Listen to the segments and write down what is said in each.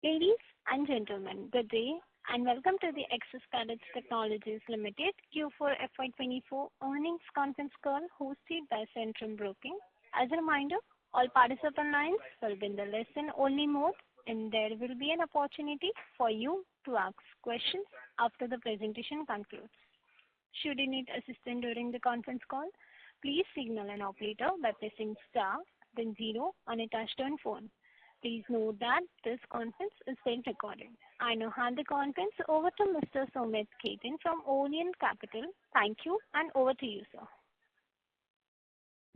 Ladies and gentlemen, good day and welcome to the Axiscades Technologies Limited Q4 FY24 earnings conference call hosted by Centrum Broking. As a reminder, all participant lines will be in the listen-only mode and there will be an opportunity for you to ask questions after the presentation concludes. Should you need assistance during the conference call, please signal an operator by pressing star then 0 on a touch-tone phone. Please note that this conference is being recorded. I now hand the conference over to Mr. Sumit Ketan from Orient Capital. Thank you and over to you, sir.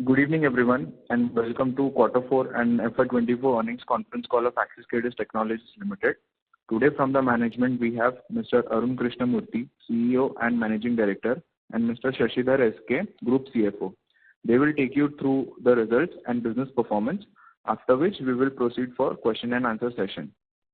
Good evening, everyone, and welcome to Q4 and FY24 earnings conference call of Axiscades Technologies Limited. Today from the management, we have Mr. Arun Krishnamurthy, CEO and Managing Director, and Mr. Shashidhar SK, Group CFO. They will take you through the results and business performance, after which we will proceed for question and answer session.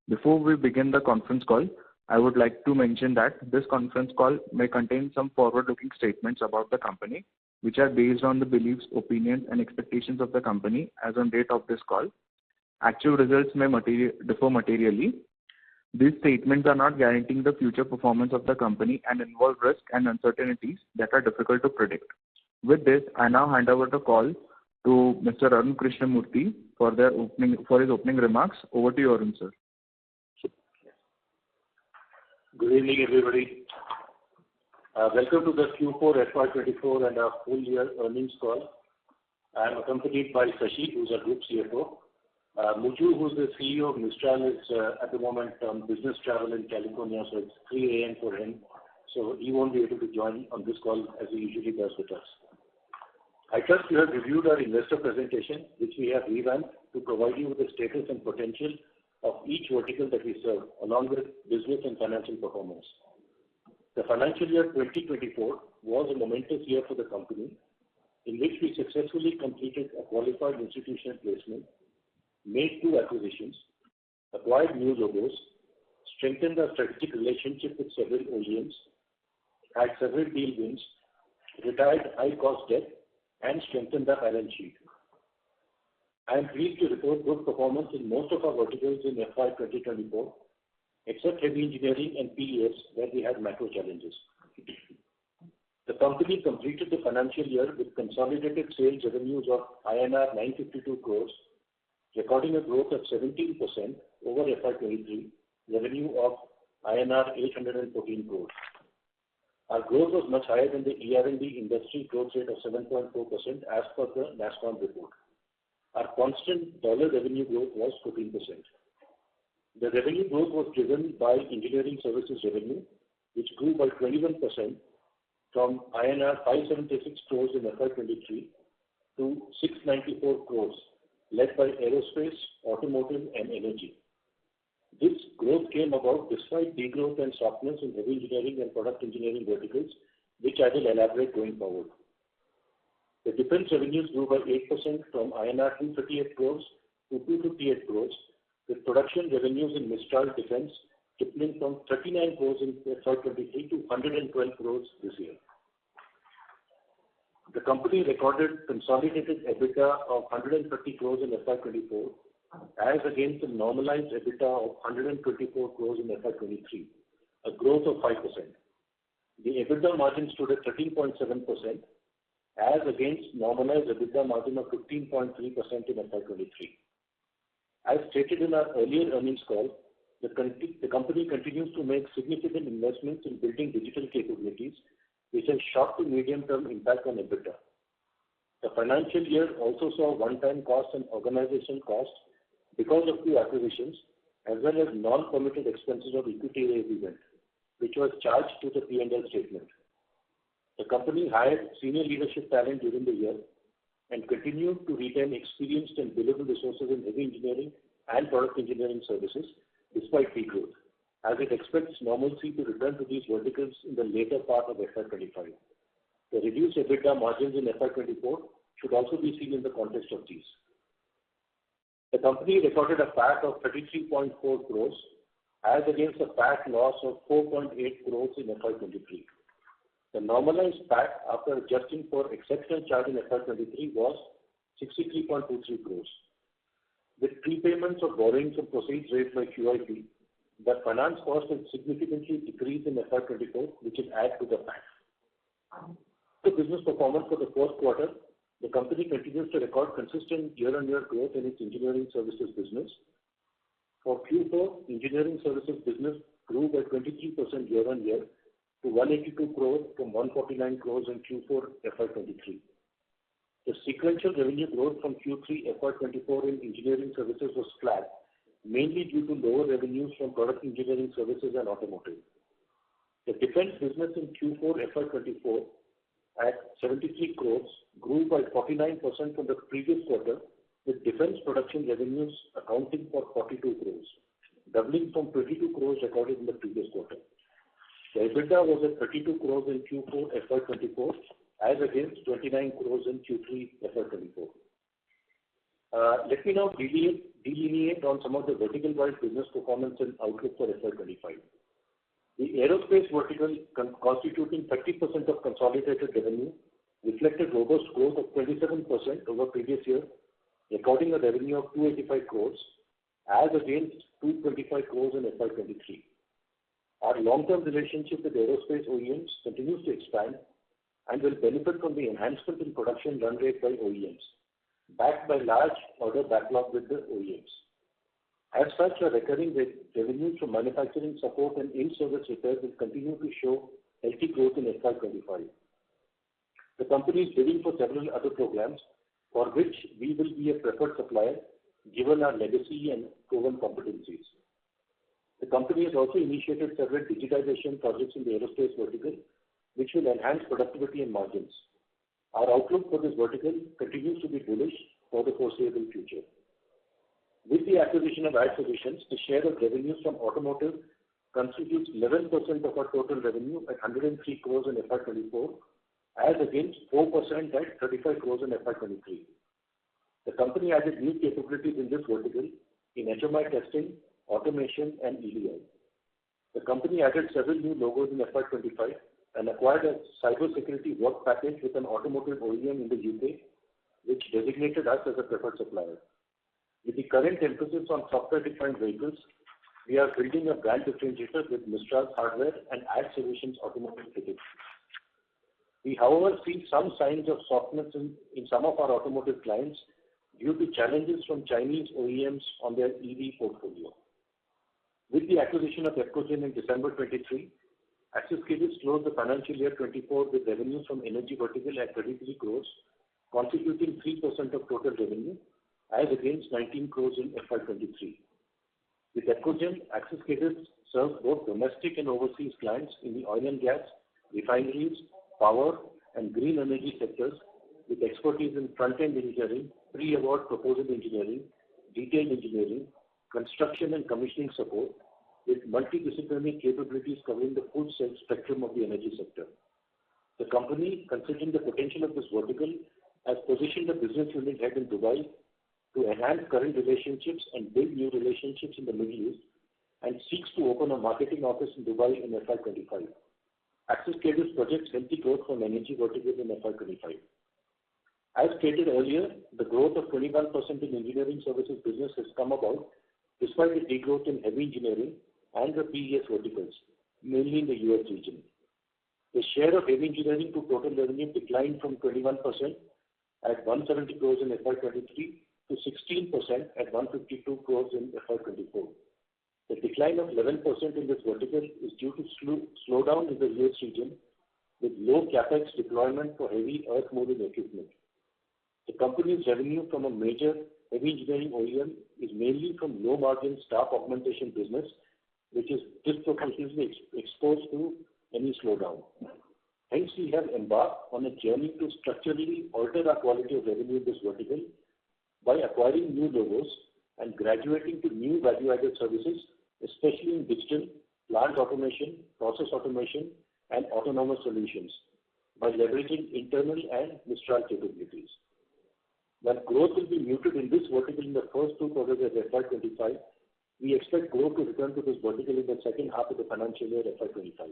Before we begin the conference call, I would like to mention that this conference call may contain some forward-looking statements about the company, which are based on the beliefs, opinions, and expectations of the company as on date of this call. Actual results may differ materially. These statements are not guaranteeing the future performance of the company and involve risks and uncertainties that are difficult to predict. With this, I now hand over the call to Mr. Arun Krishnamurthy for his opening remarks. Over to you, Arun, sir. Good evening, everybody. Welcome to the Q4 FY24 and our full year earnings call. I am accompanied by Sashi, who is our Group CFO. Muju, who is the CEO of Mistral, is at the moment on business travel in California, so it's 3 a.m. for him. So he won't be able to join on this call as he usually does with us. I trust you have reviewed our investor presentation, which we have revamped to provide you with the status and potential of each vertical that we serve, along with business and financial performance. The financial year 2024 was a momentous year for the company, in which we successfully completed a qualified institutional placement, made 2 acquisitions, acquired new logos, strengthened our strategic relationship with several OEMs, had several deal wins, retired high-cost debt, and strengthened our balance sheet. I am pleased to report good performance in most of our verticals in FY 2024, except heavy engineering and PES, where we had macro challenges. The company completed the financial year with consolidated sales revenues of INR 952 crores, recording a growth of 17% over FY23, revenue of INR 814 crores. Our growth was much higher than the ER&D industry growth rate of 7.4% as per the NASSCOM report. Our constant dollar revenue growth was 14%. The revenue growth was driven by engineering services revenue, which grew by 21% from INR 576 crores in FY23 to 694 crores, led by aerospace, automotive, and energy. This growth came about despite degrowth and softness in heavy engineering and product engineering verticals, which I will elaborate going forward. The defense revenues grew by 8% from INR 238 crores to 258 crores, with production revenues in Mistral Defense tripling from 39 crores in FY23 to 112 crores this year. The company recorded consolidated EBITDA of 130 crores in FY24, as against a normalized EBITDA of 124 crores in FY23, a growth of 5%. The EBITDA margin stood at 13.7%, as against normalized EBITDA margin of 15.3% in FY23. As stated in our earlier earnings call, the company continues to make significant investments in building digital capabilities, which has short to medium-term impact on EBITDA. The financial year also saw one-time costs and organizational costs because of 2 acquisitions, as well as non-permitted expenses of equity raise event, which was charged to the P&L statement. The company hired senior leadership talent during the year and continued to retain experienced and billable resources in heavy engineering and product engineering services, despite degrowth, as it expects normalcy to return to these verticals in the later part of FY25. The reduced EBITDA margins in FY24 should also be seen in the context of these. The company recorded a PAT of 33.4 crores as against a PAT loss of 4.8 crores in FY23. The normalized PAT after adjusting for exceptional charge in FY23 was 63.23 crores. With prepayments of borrowings and proceeds raised by QIP, the finance cost has significantly decreased in FY24, which will add to the PAT. The business performance for the fourth quarter, the company continues to record consistent year-on-year growth in its engineering services business. For Q4, engineering services business grew by 23% year-on-year to 182 crores from 149 crores in Q4 FY23. The sequential revenue growth from Q3 FY24 in engineering services was flat, mainly due to lower revenues from product engineering services and automotive. The defense business in Q4 FY24 at 73 crores grew by 49% from the previous quarter, with defense production revenues accounting for 42 crores, doubling from 22 crores recorded in the previous quarter. The EBITDA was at 32 crores in Q4 FY24 as against 29 crores in Q3 FY24. Let me now delineate on some of the vertical-wise business performance and outlook for FY25. The aerospace vertical, constituting 30% of consolidated revenue, reflected robust growth of 27% over previous year, recording a revenue of 285 crores as against 225 crores in FY23. Our long-term relationship with aerospace OEMs continues to expand and will benefit from the enhancement in production run rate by OEMs, backed by large order backlog with the OEMs. As such, our recurring revenues from manufacturing support and in-service repairs will continue to show healthy growth in FY25. The company is bidding for several other programs for which we will be a preferred supplier given our legacy and proven competencies. The company has also initiated several digitization projects in the aerospace vertical, which will enhance productivity and margins. Our outlook for this vertical continues to be bullish for the foreseeable future. With the acquisition of Axiscades, the share of revenues from automotive constitutes 11% of our total revenue at 103 crores in FY24, as against 4% at 35 crores in FY23. The company added new capabilities in this vertical in HMI testing, automation, and EDI. The company added several new logos in FY25 and acquired a cybersecurity work package with an automotive OEM in the UK, which designated us as a preferred supplier. With the current emphasis on software-defined vehicles, we are building a brand differentiator with Mistral's hardware and Ad Solutions automotive tickets. We, however, see some signs of softness in some of our automotive clients due to challenges from Chinese OEMs on their EV portfolio. With the acquisition of Axiscades in December 23, Axiscades closed the financial year 24 with revenues from energy vertical at 33 crores, constituting 3% of total revenue, as against 19 crores in FY23. With Axiscades serves both domestic and overseas clients in the oil and gas, refineries, power, and green energy sectors, with expertise in front-end engineering, pre-award proposal engineering, detailed engineering, construction and commissioning support, with multidisciplinary capabilities covering the full spectrum of the energy sector. The company, considering the potential of this vertical, has positioned a business unit head in Dubai to enhance current relationships and build new relationships in the Middle East, and seeks to open a marketing office in Dubai in FY25. Axiscades projects healthy growth from energy vertical in FY25. As stated earlier, the growth of 21% in engineering services business has come about despite the degrowth in heavy engineering and the PES verticals, mainly in the US region. The share of heavy engineering to total revenue declined from 21% at 170 crores in FY23 to 16% at 152 crores in FY24. The decline of 11% in this vertical is due to slowdown in the US region with low capex deployment for heavy earth-moving equipment. The company's revenue from a major heavy engineering OEM is mainly from low-margin staff augmentation business, which is disproportionately exposed to any slowdown. Hence, we have embarked on a journey to structurally alter our quality of revenue in this vertical by acquiring new logos and graduating to new value-added services, especially in digital, plant automation, process automation, and autonomous solutions, by leveraging internal and Mistral capabilities. While growth will be muted in this vertical in the first 2 quarters of FY25, we expect growth to return to this vertical in the second half of the financial year FY25.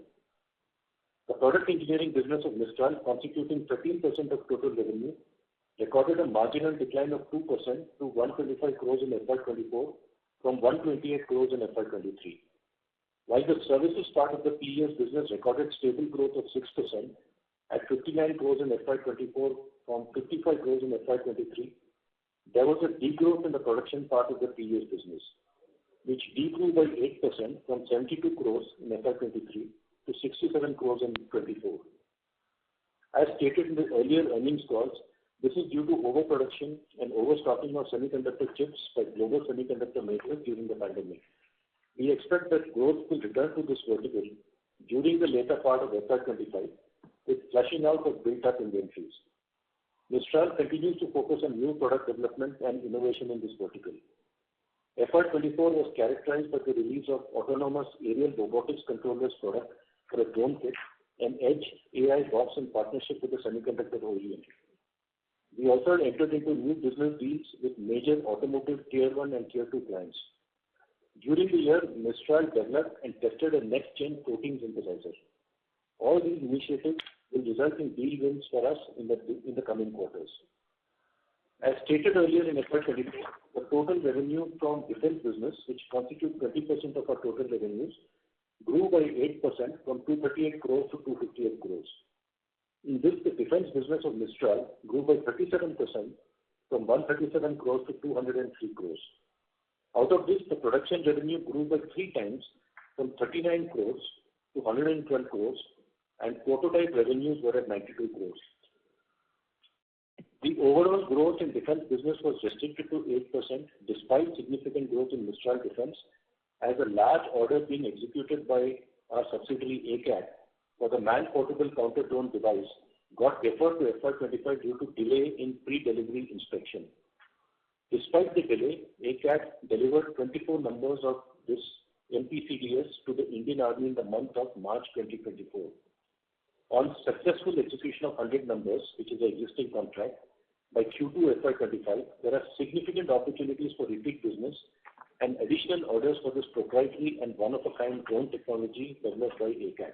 The product engineering business of Mistral, constituting 13% of total revenue, recorded a marginal decline of 2% to 125 crores in FY24 from 128 crores in FY23. While the services part of the PES business recorded stable growth of 6% at 59 crores in FY24 from 55 crores in FY23, there was a degrowth in the production part of the PES business, which degrew by 8% from 72 crores in FY23 to 67 crores in 24. As stated in the earlier earnings calls, this is due to overproduction and overstocking of semiconductor chips by global semiconductor makers during the pandemic. We expect that growth will return to this vertical during the later part of FY25 with flushing out of built-up inventories. Mistral continues to focus on new product development and innovation in this vertical. FY24 was characterized by the release of autonomous aerial robotics controllers product for a drone kit, an edge AI box in partnership with the semiconductor OEM. We also entered into new business deals with major automotive Tier 1 and Tier 2 clients. During the year, Mistral developed and tested a next-gen protein synthesizer. All these initiatives will result in deal wins for us in the coming quarters. As stated earlier in FY24, the total revenue from defense business, which constitutes 20% of our total revenues, grew by 8% from 238 crores to 258 crores. In this, the defense business of Mistral grew by 37% from 137 crores to 203 crores. Out of this, the production revenue grew by 3 times from 39 crores to 112 crores, and prototype revenues were at 92 crores. The overall growth in defense business was restricted to 8% despite significant growth in Mistral Defense, as a large order being executed by our subsidiary ACAT for the man-portable counter-drone device got deferred to FY25 due to delay in pre-delivery inspection. Despite the delay, ACAT delivered 24 numbers of this MPCDS to the Indian Army in the month of March 2024. On successful execution of 100 numbers, which is an existing contract, by Q2 FY25, there are significant opportunities for repeat business and additional orders for this proprietary and one-of-a-kind drone technology developed by ACAT.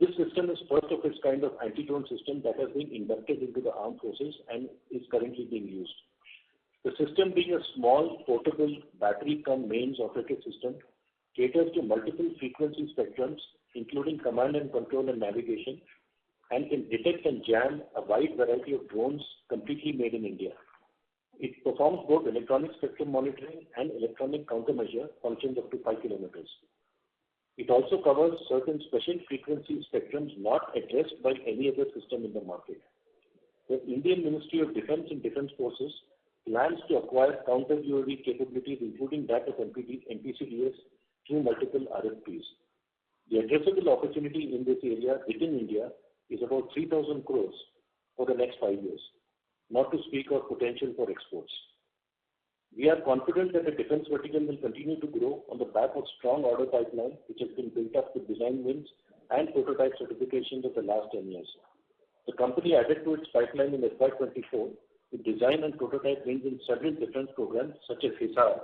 This system is first of its kind of anti-drone system that has been inducted into the armed forces and is currently being used. The system, being a small, portable, battery-cum-mains operated system, caters to multiple frequency spectrums, including command and control and navigation, and can detect and jam a wide variety of drones completely made in India. It performs both electronic spectrum monitoring and electronic countermeasure functions up to 5 kilometers. It also covers certain special frequency spectrums not addressed by any other system in the market. The Indian Ministry of Defence and Defence Forces plans to acquire counter-UAV capabilities, including that of MPCDS, through multiple RFPs. The addressable opportunity in this area within India is about 3,000 crores for the next 5 years, not to speak of potential for exports. We are confident that the defense vertical will continue to grow on the back of strong order pipeline, which has been built up with design wins and prototype certifications of the last 10 years. The company added to its pipeline in FY24 with design and prototype wins in several defense programs such as HISAR,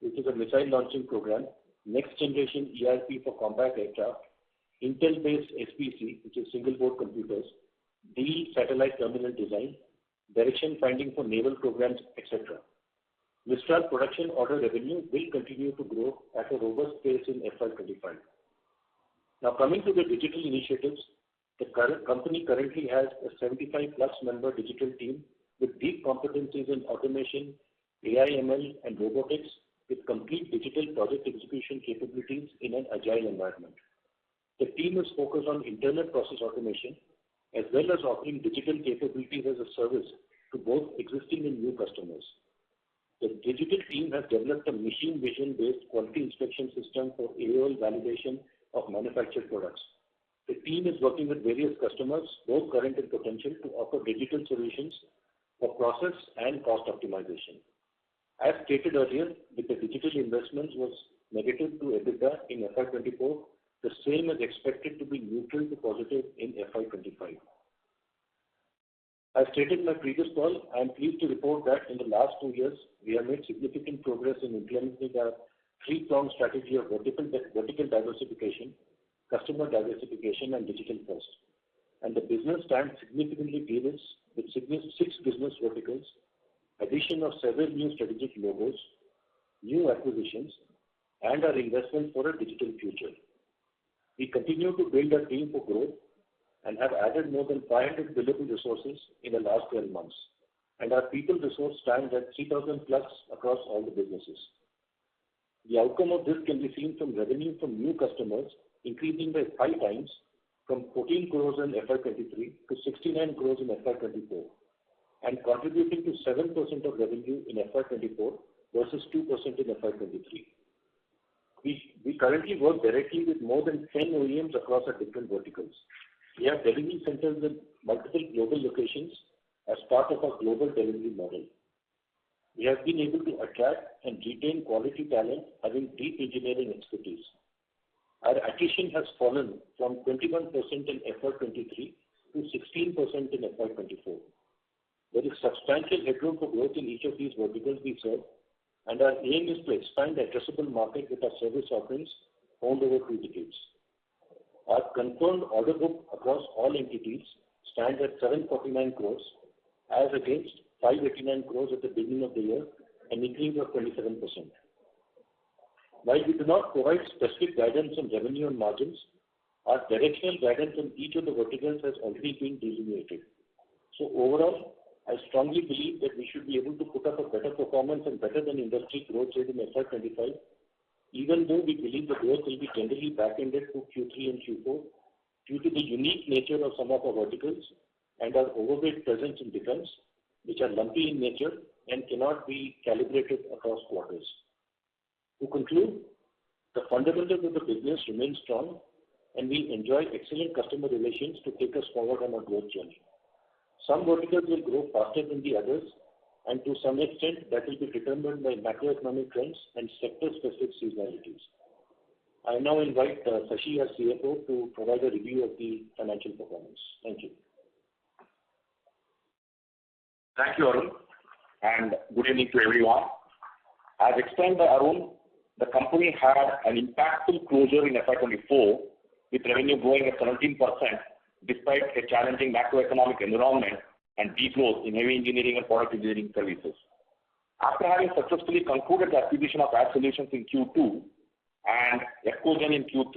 which is a missile launching program, next generation ERP for combat aircraft, Intel-based SPC, which is single board computers, DE satellite terminal design, direction finding for naval programs, etc. Mistral production order revenue will continue to grow at a robust pace in FY25. Now, coming to the digital initiatives, the company currently has a 75 plus member digital team with deep competencies in automation, AI/ML, and robotics, with complete digital project execution capabilities in an agile environment. The team is focused on internal process automation as well as offering digital capabilities as a service to both existing and new customers. The digital team has developed a machine vision-based quality inspection system for AOL validation of manufactured products. The team is working with various customers, both current and potential, to offer digital solutions for process and cost optimization. As stated earlier, with the digital investments was negative to EBITDA in FY24, the same is expected to be neutral to positive in FY25. As stated in my previous call, I am pleased to report that in the last 2 years, we have made significant progress in implementing a three-pronged strategy of vertical diversification, customer diversification, and digital first. And the business stands significantly de-risked with 6 business verticals, addition of several new strategic logos, new acquisitions, and our investment for a digital future. We continue to build our team for growth and have added more than 500 billable resources in the last 12 months, and our people resource stands at 3,000 plus across all the businesses. The outcome of this can be seen from revenue from new customers increasing by 5 times from 14 crores in FY23 to 69 crores in FY24 and contributing to 7% of revenue in FY24 versus 2% in FY23. We currently work directly with more than 10 OEMs across our different verticals. We have delivery centers in multiple global locations as part of our global delivery model. We have been able to attract and retain quality talent having deep engineering expertise. Our attrition has fallen from 21% in FY23 to 16% in FY24. There is substantial headroom for growth in each of these verticals we serve, and our aim is to expand the addressable market with our service offerings owned over 2 decades. Our confirmed order book across all entities stands at 749 crores as against 589 crores at the beginning of the year, an increase of 27%. While we do not provide specific guidance on revenue and margins, our directional guidance on each of the verticals has already been delineated. So overall, I strongly believe that we should be able to put up a better performance and better than industry growth rate in FY25, even though we believe the growth will be generally back-ended to Q3 and Q4 due to the unique nature of some of our verticals and our overweight presence in defense, which are lumpy in nature and cannot be calibrated across quarters. To conclude, the fundamentals of the business remain strong and we enjoy excellent customer relations to take us forward on our growth journey. Some verticals will grow faster than the others, and to some extent that will be determined by macroeconomic trends and sector-specific seasonalities. I now invite Sashi, our CFO, to provide a review of the financial performance. Thank you. Thank you, Arun, and good evening to everyone. As explained by Arun, the company had an impactful closure in FY24 with revenue growing at 17% despite a challenging macroeconomic environment and degrowth in heavy engineering and product engineering services. After having successfully concluded the acquisition of Ad Solutions in Q2 and Excogen in Q3,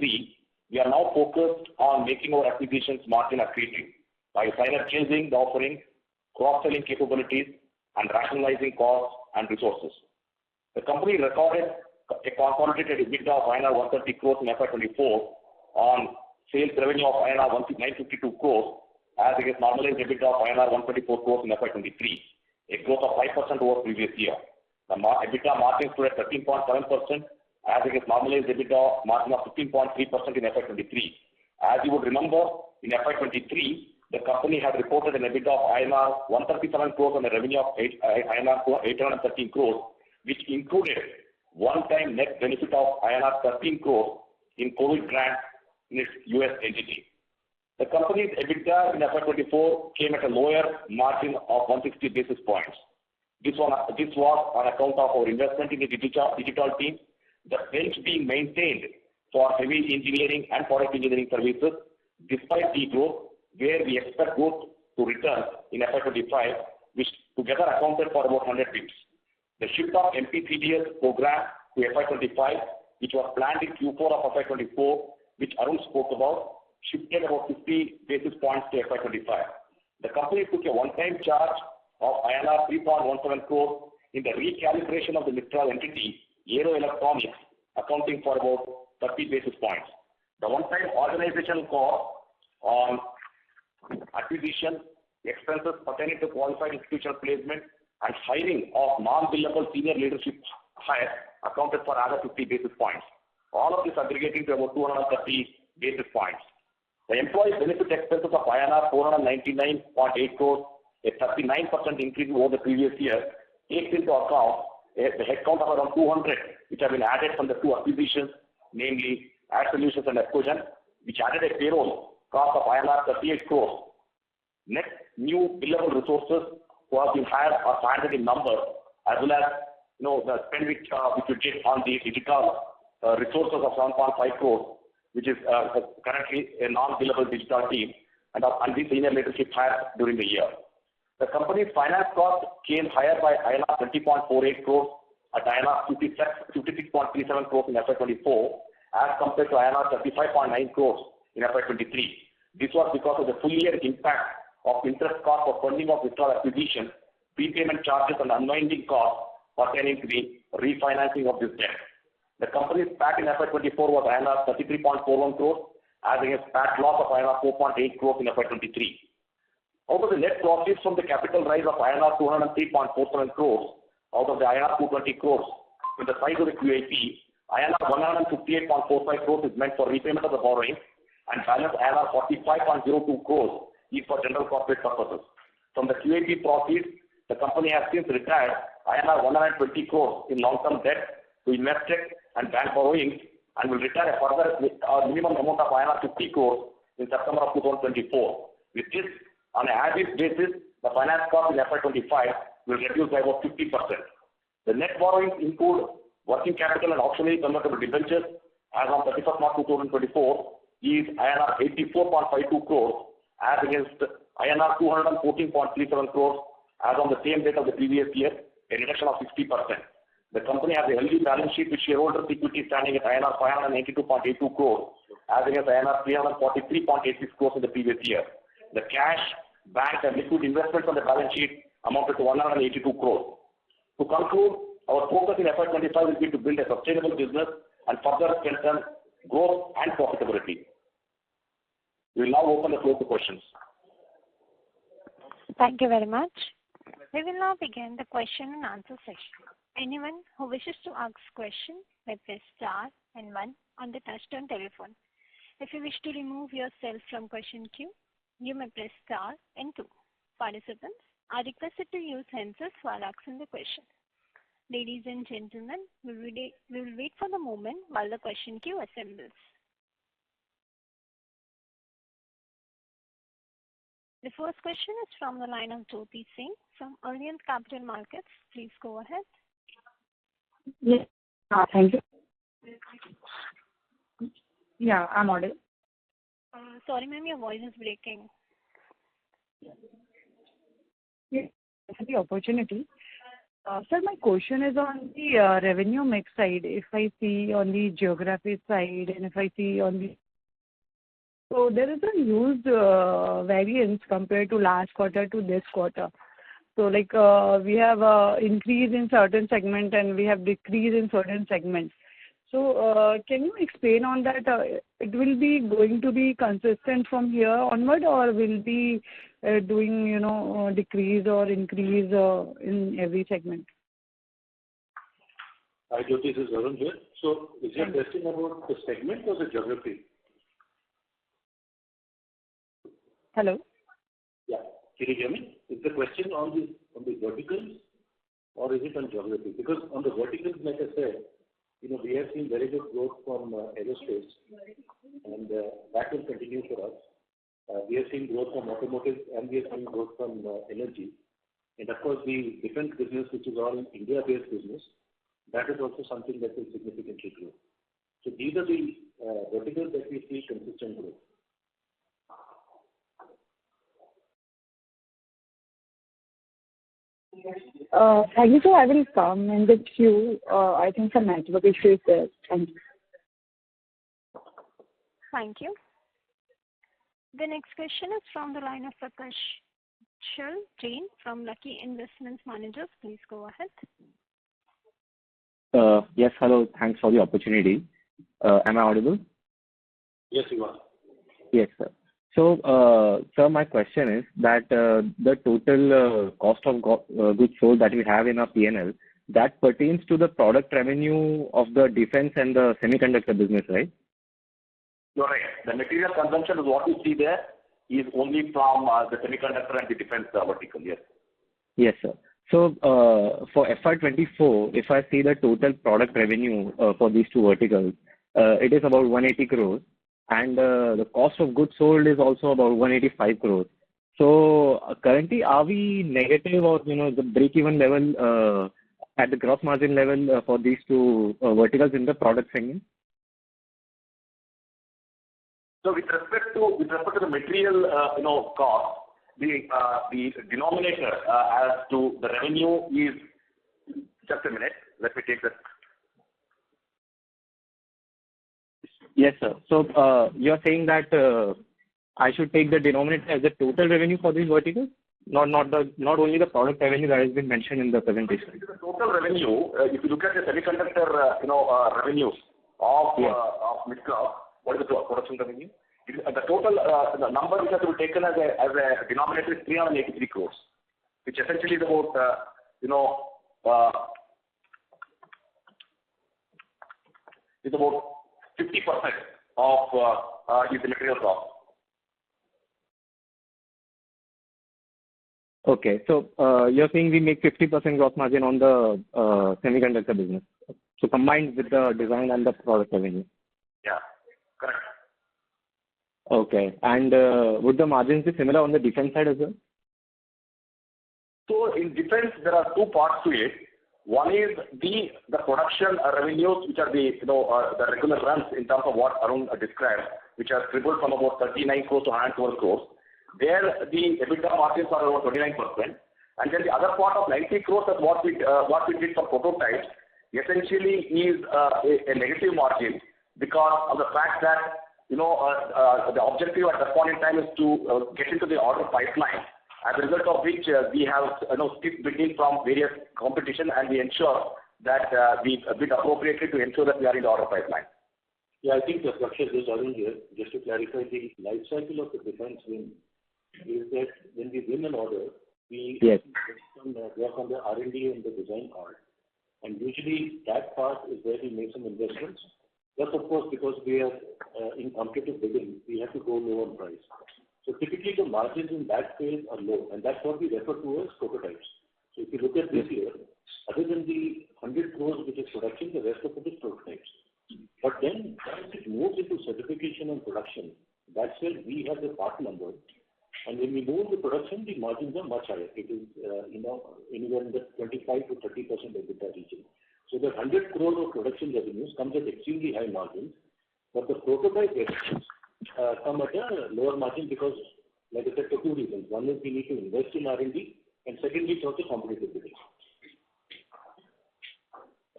we are now focused on making our acquisitions margin accretive by synergizing the offering, cross-selling capabilities, and rationalizing costs and resources. The company recorded a consolidated EBITDA of 130 crores in FY24 on sales revenue of 952 crores as against normalized EBITDA of 124 crores in FY23, a growth of 5% over previous year. The EBITDA margin stood at 13.7% as against normalized EBITDA margin of 15.3% in FY23. As you would remember, in FY23, the company had reported an EBITDA of INR 137 crores on a revenue of INR 813 crores, which included one-time net benefit of INR 13 crores in COVID grant in its US entity. The company's EBITDA in FY24 came at a lower margin of 160 basis points. This was on account of our investment in the digital team, the bench being maintained for heavy engineering and product engineering services, despite the growth, where we expect growth to return in FY25, which together accounted for about 100 basis points. The shift of MP3DS program to FY25, which was planned in Q4 of FY24, which Arun spoke about, shifted about 50 basis points to FY25. The company took a one-time charge of INR 3.17 crores in the recalibration of the Mistral entity, Aero Electronics, accounting for about 30 basis points. The one-time organizational cost on acquisition, expenses pertaining to qualified institutional placement, and hiring of non-billable senior leadership hires accounted for another 50 basis points. All of this aggregating to about 230 basis points. The employee benefit expenses of INR 499.8 crores, a 39% increase over the previous year, takes into account the headcount of around 200, which have been added from the 2 acquisitions, namely Ad Solutions and Excogen, which added a payroll cost of INR 38 crores. Net new billable resources who have been hired are 500 in number, as well as the spend which we did on the digital resources of 7.5 crores, which is currently a non-billable digital team, and the senior leadership hired during the year. The company's finance cost came higher by INR 20.48 crores at INR 56.37 crores in FY24 as compared to INR 35.9 crores in FY23. This was because of the full year impact of interest cost for funding of Vistral acquisition, prepayment charges and unwinding costs pertaining to the refinancing of this debt. The company's PAT in FY24 was INR 33.41 crores as against PAT loss of INR 4.8 crores in FY23. Out of the net profits from the capital rise of INR 203.47 crores, out of the INR 220 crores, with the size of the QIP, INR 158.45 crores is meant for repayment of the borrowing and balance INR 45.02 crores is for general corporate purposes. From the QIP profits, the company has since retired INR 120 crores in long-term debt to invested and bank borrowings and will retire a further minimum amount of INR 50 crores in September of 2024. With this, on an average basis, the finance cost in FY25 will reduce by about 50%. The net borrowings include working capital and optionally convertible debentures as on 31st March 2024 is INR 84.52 crores as against INR 214.37 crores as on the same date of the previous year, a reduction of 60%. The company has a healthy balance sheet with shareholders' equity standing at INR 582.82 crores as against INR 343.86 crores in the previous year. The cash, bank and liquid investments on the balance sheet amounted to 182 crores. To conclude, our focus in FY25 will be to build a sustainable business and further strengthen growth and profitability. We will now open the floor to questions. Thank you very much. We will now begin the question and answer session. Anyone who wishes to ask question may press star and 1 on the touchtone telephone. If you wish to remove yourself from question queue, you may press star and 2. Participants are requested to use handsets while asking the question. Ladies and gentlemen, we will wait for the moment while the question queue assembles. The first question is from the line of Jyoti Singh from Orient Capital Markets. Please go ahead. Yes, thank you. Yeah, I'm audible. Sorry, ma'am, your voice is breaking. Yes, for the opportunity. Sir, my question is on the revenue mix side. If I see on the geography side and if I see on the... So there is a huge variance compared to last quarter to this quarter. So like we have increase in certain segment and we have decrease in certain segments. So can you explain on that? It will be going to be consistent from here onward or will be doing, decrease or increase in every segment? Hi, Jyoti, this is Arun here. So is your question about the segment or the geography? Hello? Yeah. Can you hear me? Is the question on the verticals or is it on geography? Because on the verticals, like I said, we have seen very good growth from aerospace and that will continue for us. We have seen growth from automotive and we have seen growth from energy. And of course, the defense business, which is all India-based business, that is also something that will significantly grow. So these are the verticals that we see consistent growth. Thank you, sir. I will come in the queue. I think some network issue is there. Thank you. Thank you. The next question is from the line of Prakash Jain from Lucky Investment Managers. Please go ahead. Yes, hello. Thanks for the opportunity. Am I audible? Yes, you are. Yes, sir. So, sir, my question is that the total cost of goods sold that we have in our P&L, that pertains to the product revenue of the defense and the semiconductor business, right? You're right. The material consumption is what you see there is only from the semiconductor and the defense vertical, yes. Yes, sir. So, for FY24, if I see the total product revenue for these two verticals, it is about 180 crores. And the cost of goods sold is also about 185 crores. So currently, are we negative or the break-even level at the gross margin level for these two verticals in the product segment? So with respect to the material cost, the denominator as to the revenue is, just a minute, let me take that. Yes, sir. So you're saying that I should take the denominator as the total revenue for these verticals, not only the product revenue that has been mentioned in the presentation. It is the total revenue. If you look at the semiconductor, revenues of Mitra, what is the production revenue? The total the number which has to be taken as a denominator is 383 crores, which essentially is about is about 50% of the material cost. Okay, so you're saying we make 50% gross margin on the semiconductor business. So combined with the design and the product revenue. Yeah, correct. Okay, and would the margins be similar on the defense side as well? So in defense, there are two parts to it. One is the production revenues, which are the regular runs in terms of what Arun described, which have tripled from about 39 crores to 112 crores. There, the EBITDA margins are around 29%. And then the other part of 90 crores is what we did for prototypes, essentially is a negative margin because of the fact that the objective at that point in time is to get into the order pipeline. As a result of which we have skipped bidding from various competition, and we ensure that we bid appropriately to ensure that we are in the order pipeline. Yeah, I think the structure is Arun here. Just to clarify, the life cycle of the defense win is that when we win an order, we work on the R&D and the design part. And usually that part is where we make some investments. Plus, of course, because we are in competitive bidding, we have to go low on price. So typically the margins in that phase are low, and that's what we refer to as prototypes. So if you look at this year, other than the 100 crores which is production, the rest of it is prototypes. But then once it moves into certification and production, that's where we have the part number. And when we move to production, the margins are much higher. It is, anywhere in the 25 to 30% EBITDA region. So the 100 crores of production revenues comes at extremely high margins, but the prototype revenues come at a lower margin because, like I said, for two reasons. One is we need to invest in R&D, and secondly, it's also competitive bidding.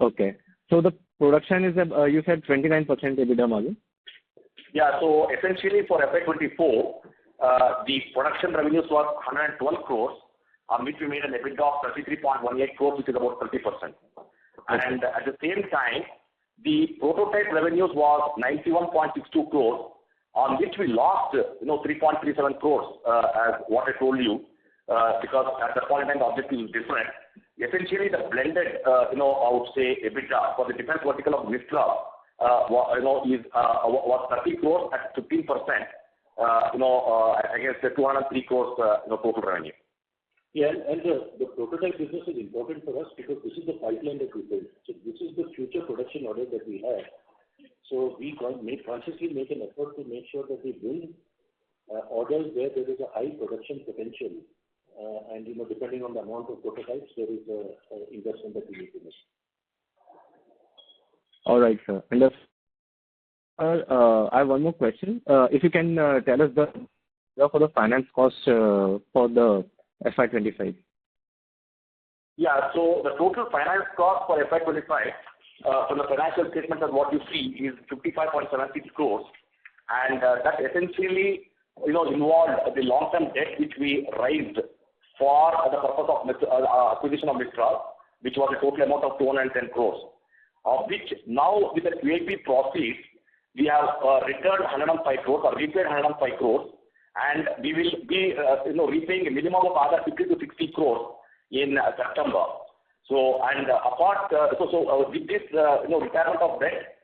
Okay. So the production is, you said 29% EBITDA margin? Yeah, so essentially for FY24, the production revenues was 112 crores, on which we made an EBITDA of 33.18 crores, which is about 30%. And at the same time, the prototype revenues was 91.62 crores, on which we lost 3.37 crores, as what I told you, because at that point in time the objective is different. Essentially, the blended, I would say EBITDA for the defense vertical of Mitra, was 30 crores at 15%, against the 203 crores, total revenue. Yeah, and the prototype business is important for us because this is the pipeline that we build. So this is the future production order that we have. So we consciously make an effort to make sure that we win orders where there is a high production potential. And depending on the amount of prototypes, there is an investment that we need to make. All right, sir. And I have one more question. If you can tell us for the finance cost for the FY25. Yeah, so the total finance cost for FY25 from the financial statement of what you see is 55.76 crores, and that essentially involved the long-term debt which we raised for the purpose of acquisition of Mitra, which was a total amount of 210 crores, of which now with the QIP proceeds we have returned 105 crores or repaid 105 crores, and we will be repaying a minimum of other 50 to 60 crores in September. So and with this retirement of debt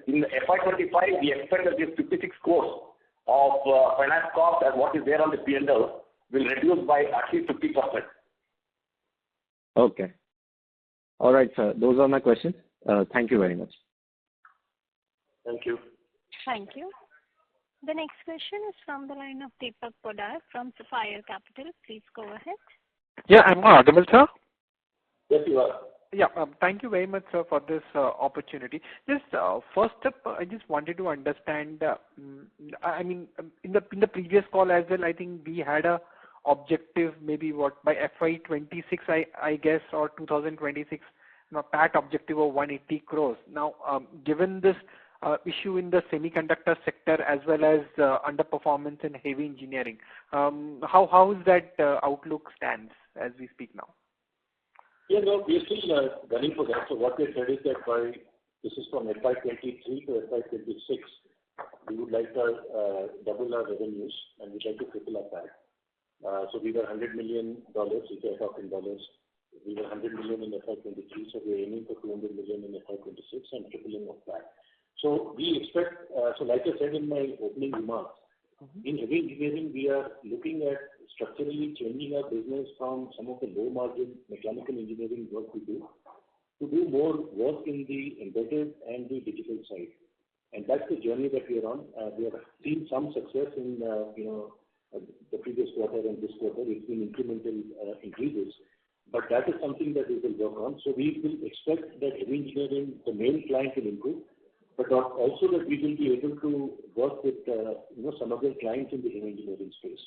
in FY25 we expect that this 56 crores of finance cost as what is there on the P&L will reduce by at least 50%. Okay. All right, sir. Those are my questions. Thank you very much. Thank you. Thank you. The next question is from the line of Deepak Podar from Sapphire Capital. Please go ahead. Yeah, I'm audible, sir. Yes, you are. Yeah, thank you very much, sir, for this opportunity. Just first up, I just wanted to understand. I mean, in the previous call as well, I think we had a objective, maybe what, by FY26, I guess, or 2026, PAT objective of 180 crores. Now, given this issue in the semiconductor sector as well as underperformance in heavy engineering, how is that outlook stands as we speak now? Yeah, no, we are still gunning for that. So what we said is that this is from FY23 to FY26, we would like to double our revenues and we'd like to triple our PAT. So we were $100 million, if I talk in dollars. We were $100 million in FY23, so we're aiming for $200 million in FY26 and tripling of PAT. So we expect, so like I said in my opening remarks, in heavy engineering, we are looking at structurally changing our business from some of the low margin mechanical engineering work we do to do more work in the embedded and the digital side. And that's the journey that we are on. We have seen some success in, the previous quarter and this quarter. It's been incremental increases, but that is something that we will work on. So we will expect that heavy engineering, the main client will improve, but also that we will be able to work with, some other clients in the heavy engineering space.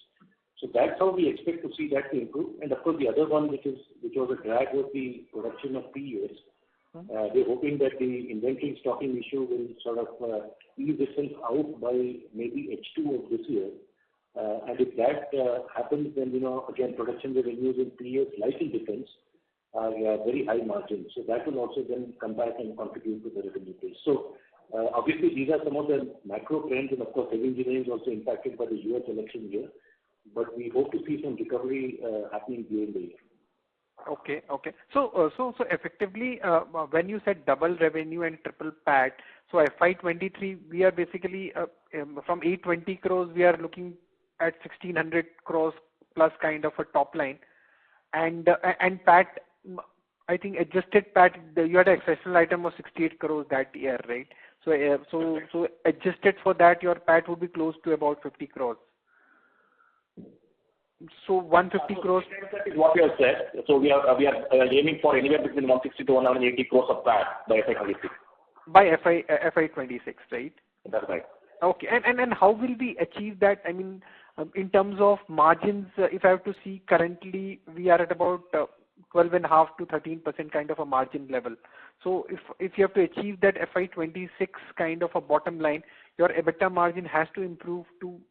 So that's how we expect to see that to improve. And of course, the other one, which was a drag, was the production of PES. We're hoping that the inventory stocking issue will sort of ease itself out by maybe H2 of this year. And if that happens, then, again, production revenues in PES, like in defense, are very high margins. So that will also then come back and contribute to the revenue base. So obviously, these are some of the macro trends, and of course, heavy engineering is also impacted by the US election year. But we hope to see some recovery happening during the year. Okay. So effectively, when you said double revenue and triple PAT, so FY23, we are basically from 820 crores, we are looking at 1600 crores plus kind of a top line, and PAT, I think adjusted PAT, you had an exceptional item of 68 crores that year, right? So adjusted for that, your PAT would be close to about 50 crores. So 150 crores. That is what you have said. So we are aiming for anywhere between 160 to 180 crores of PAT by FY26. By FY26, right? That's right. Okay. And how will we achieve that? I mean, in terms of margins, if I have to see, currently we are at about 12.5 to 13% kind of a margin level. So if you have to achieve that FY26 kind of a bottom line, your EBITDA margin has to improve to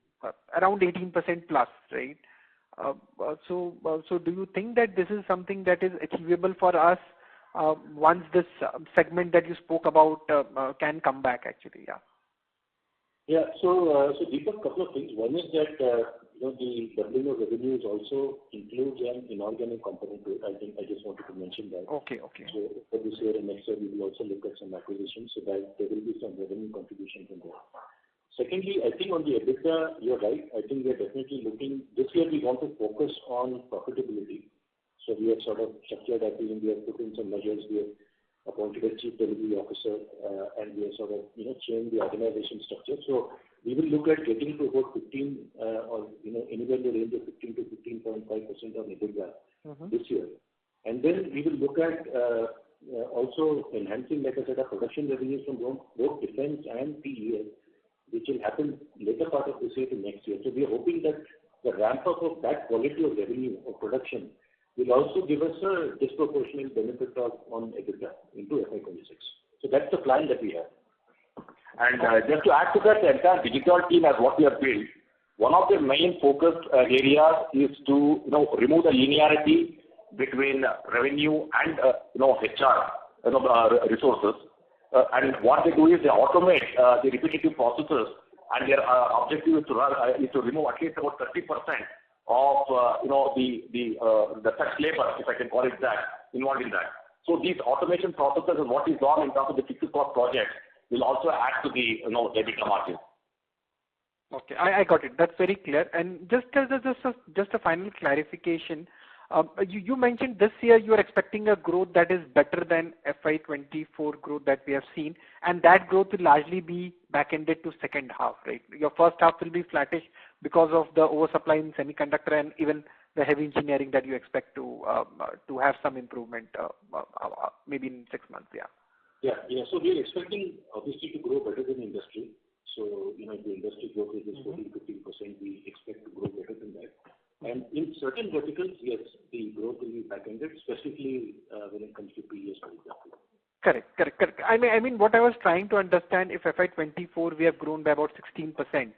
around 18% plus, right? So do you think that this is something that is achievable for us once this segment that you spoke about can come back actually? Yeah. So Deepak, a couple of things. One is that the doubling of revenues also includes an inorganic component to it. I think I just wanted to mention that. Okay. So for this year and next year, we will also look at some acquisitions so that there will be some revenue contribution from there. Secondly, I think on the EBITDA, you're right. I think we are definitely looking. This year, we want to focus on profitability. So we have sort of structured our team. We have put in some measures. We have appointed a chief delivery officer, and we have sort of changed the organization structure. So we will look at getting to about 15 or anywhere in the range of 15 to 15.5% on EBITDA this year. And then we will look at also enhancing, like I said, our production revenues from both defense and PES, which will happen later part of this year to next year. So we are hoping that the ramp up of that quality of revenue or production will also give us a disproportionate benefit on EBITDA into FY26. So that's the plan that we have. And just to add to that, the entire digital team as what we have built, one of the main focused areas is to remove the linearity between revenue and HR resources. And what they do is they automate the repetitive processes, and their objective is to remove at least about 30% of the such labor, if I can call it that, involved in that. So these automation processes and what is done in terms of the fixed cost projects will also add to the EBITDA margin. Okay, I got it. That's very clear. And just a final clarification. You mentioned this year you are expecting a growth that is better than FY24 growth that we have seen, and that growth will largely be back-ended to second half, right? Your first half will be flattish because of the oversupply in semiconductor and even the heavy engineering that you expect to have some improvement maybe in 6 months. Yeah. So we are expecting obviously to grow better than industry. So if the industry growth is 14-15%, we expect to grow better than that. And in verticals, yes, the growth will be back-ended, specifically when it comes to PES, for example. Correct. I mean, what I was trying to understand, if FY24 we have grown by about 16%,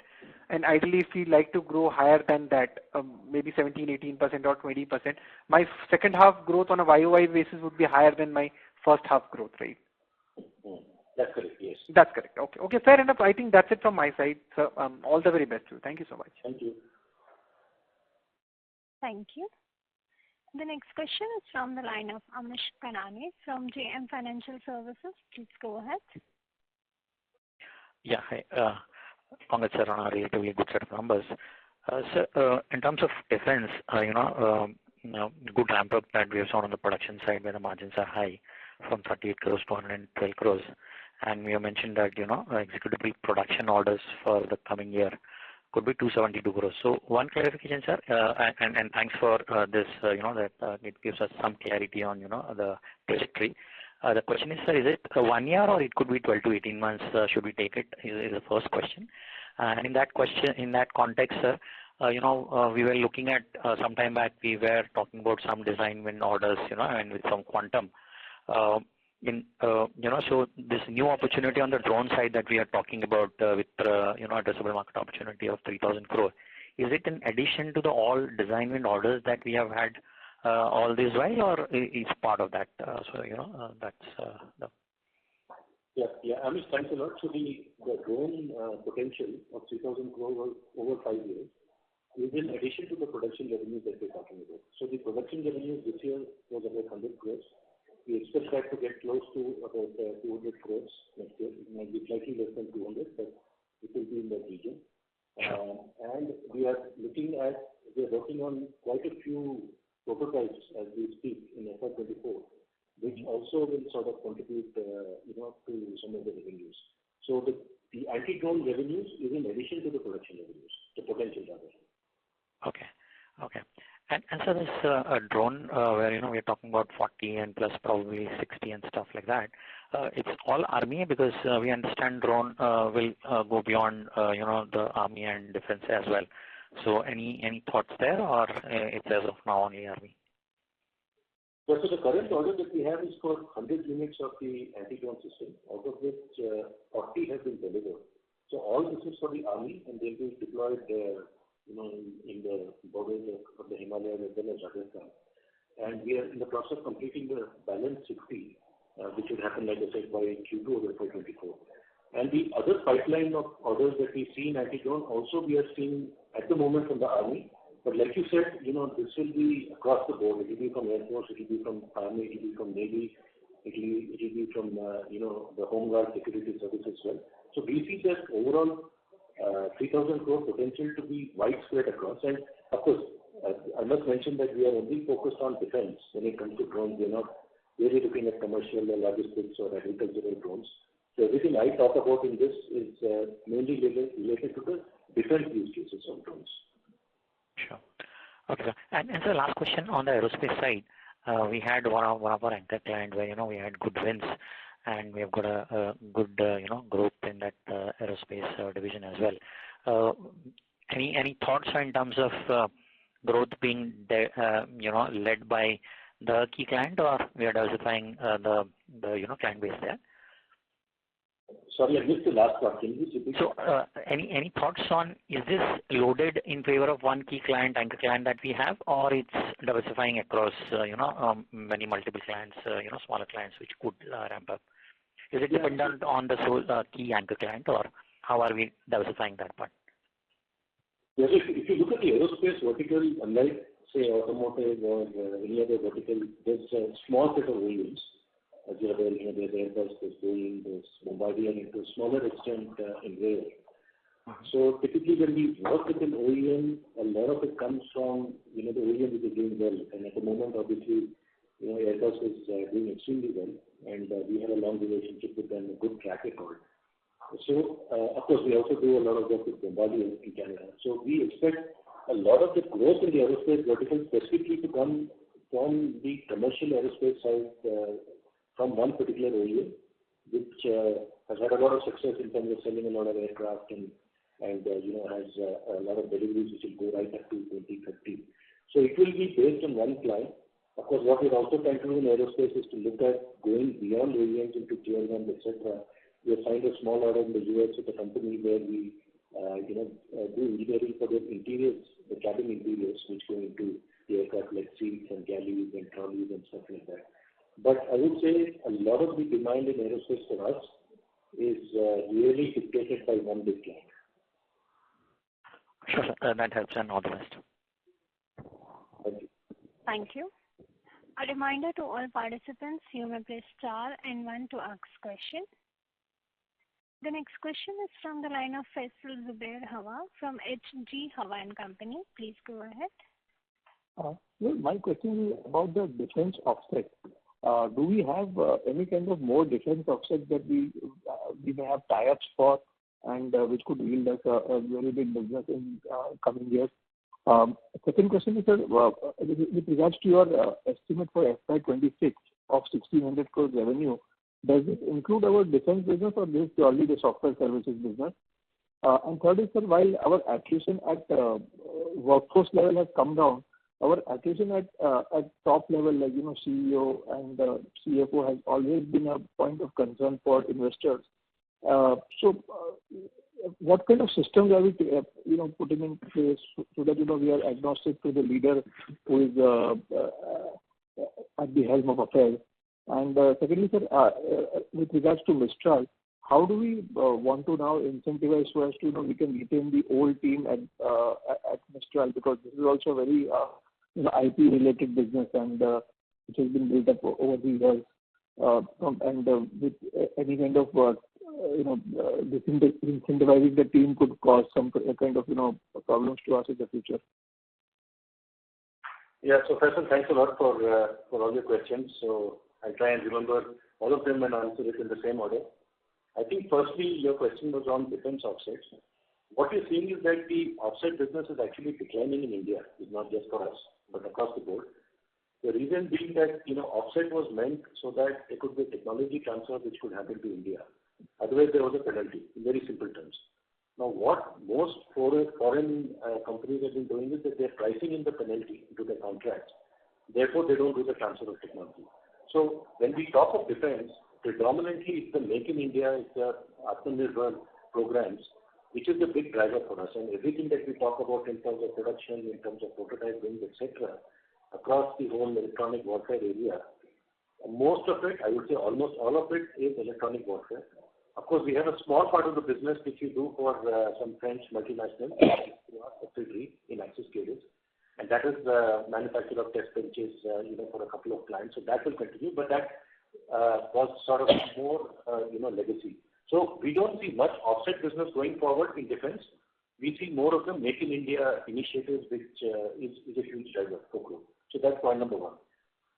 and ideally if we like to grow higher than that, maybe 17, 18% or 20%, my second half growth on a YOY basis would be higher than my first half growth rate. That's correct, yes. That's correct. Okay, fair enough. I think that's it from my side. So, all the very best to you. Thank you so much. Thank you. Thank you. The next question is from the line of Amish Kanani from JM Financial Services. Please go ahead. Yeah, hi. Congrats sir, on a relatively good set of numbers. Sir, in terms of defense, good ramp up that we have shown on the production side where the margins are high from 38 crores to 112 crores. And we have mentioned that, executable production orders for the coming year could be 272 crores. So one clarification, sir, and thanks for this, that it gives us some clarity on, the trajectory. The question is, sir, is it 1 year or it could be 12 to 18 months? Should we take it? Is the first question. And in that context, sir, we were looking at some time back. We were talking about some design win orders, and with some quantum. So this new opportunity on the drone side that we are talking about with addressable market opportunity of 3,000 crore. Is it in addition to the all design win orders that we have had all this while, or is part of that? That's the. Yeah. Amish, thanks a lot. So the drone potential of 3,000 crore over 5 years is in addition to the production revenues that we're talking about. So the production revenues this year was about 100 crores. We expect that to get close to about 200 crores next year. It might be slightly less than 200, but it will be in that region. And we are working on quite a few prototypes as we speak in FY24, which also will sort of contribute, to some of the revenues. So the anti-drone revenues is in addition to the production revenues, the potential rather. Okay. And so this drone where we're talking about 40 and plus probably 60 and stuff like that, it's all army because we understand drone will go beyond the army and defense as well. So any thoughts there, or it's as of now only army? So the current order that we have is for 100 units of the anti-drone system, out of which 40 have been delivered. So all this is for the army, and they'll be deployed in the borders of the Himalayas as well as Rajasthan. And we are in the process of completing the balance 60, which will happen, like I said, by Q2 of FY24. And the other pipeline of orders that we see in anti-drone also we are seeing at the moment from the army. But like you said, this will be across the board. It will be from Air Force, it will be from Army, it will be from Navy, it will be from, the Home Guard Security Service as well. So we see that overall 3,000 crore potential to be widespread across. And of course, I must mention that we are only focused on defense when it comes to drones. We are not really looking at commercial or logistics or agricultural drones. So everything I talk about in this is mainly related to the defense use cases of drones. Sure. Okay. And so last question on the aerospace side, we had one of our anchor client where we had good wins, and we have got a good growth in that aerospace division as well. Any thoughts in terms of growth being led by the key client, or we are diversifying the client base there? Sorry, I missed the last part. Can you repeat? So, any thoughts on, is this loaded in favor of one key client, anchor client that we have, or it's diversifying across, many multiple clients, smaller clients which could ramp up? Is it dependent on the sole key anchor client, or how are we diversifying that part? Yes, if you look at the aerospace vertical, unlike, say, automotive or any other vertical, there's a small set of OEMs. As you are aware, there's Airbus, there's Boeing, there's Bombardier, and to a smaller extent in rail. So typically when we work with an OEM, a lot of it comes from, the OEM which is doing well. And at the moment, obviously, Airbus is doing extremely well, and we have a long relationship with them, a good track record. So, of course, we also do a lot of work with Bombardier in Canada. So we expect a lot of the growth in the aerospace vertical specifically to come from the commercial aerospace side, from one particular OEM, which has had a lot of success in terms of selling a lot of aircraft and has a lot of deliveries which will go right up to 2030. So it will be based on one client. Of course, what we're also trying to do in aerospace is to look at going beyond OEMs into tier 1, etc. We have signed a small order in the US with a company where we do engineering for the interiors, the cabin interiors, which go into the aircraft like seats and galleys and trolleys and stuff like that. But I would say a lot of the demand in aerospace for us is really dictated by one big client. Sure, sir. That helps, and all the best. Thank you. Thank you. A reminder to all participants, you may press star and 1 to ask question. The next question is from the line of Faisal Zubair Hawa from HG Hawa and Company. Please go ahead. Well, my question is about the defense offset. Do we have any kind of more defense offset that we may have tie-ups for, and which could yield us a very big business in coming years? Second question is, sir, with regards to your estimate for FY26 of 1,600 crores revenue, does it include our defense business or this is purely the software services business? And third is, sir, while our attrition at workforce level has come down, our attrition at top level, like CEO and CFO, has always been a point of concern for investors. So, what kind of systems are we, putting in place so that we are agnostic to the leader who is at the helm of affairs? And secondly, sir, with regards to Mistral, how do we want to now incentivize so as to we can retain the old team at Mistral, because this is also a very IP related business and which has been built up over the years, and with any kind of disincentivizing the team could cause some kind of problems to us in the future. Yeah, so Faisal, thanks a lot for all your questions. So I'll try and remember all of them and answer it in the same order. I think firstly, your question was on defense offsets. What you're seeing is that the offset business is actually declining in India. It's not just for us, but across the board. The reason being that, offset was meant so that there could be a technology transfer which could happen to India. Otherwise, there was a penalty, in very simple terms. Now, what most foreign companies have been doing is that they're pricing in the penalty into the contracts. Therefore, they don't do the transfer of technology. So when we talk of defense, predominantly it's the Make in India, it's the Atmanirbhar programs, which is the big driver for us. And everything that we talk about in terms of production, in terms of prototyping, etc., across the whole electronic warfare area, most of it, I would say almost all of it, is electronic warfare. Of course, we have a small part of the business which we do for some French multinationals, subsidiary in Axiscades, and that is the manufacture of test benches, for a couple of clients. So that will continue, but that was sort of more, legacy. So we don't see much offset business going forward in defense. We see more of the Make in India initiatives, which is a huge driver for growth. So that's point number one.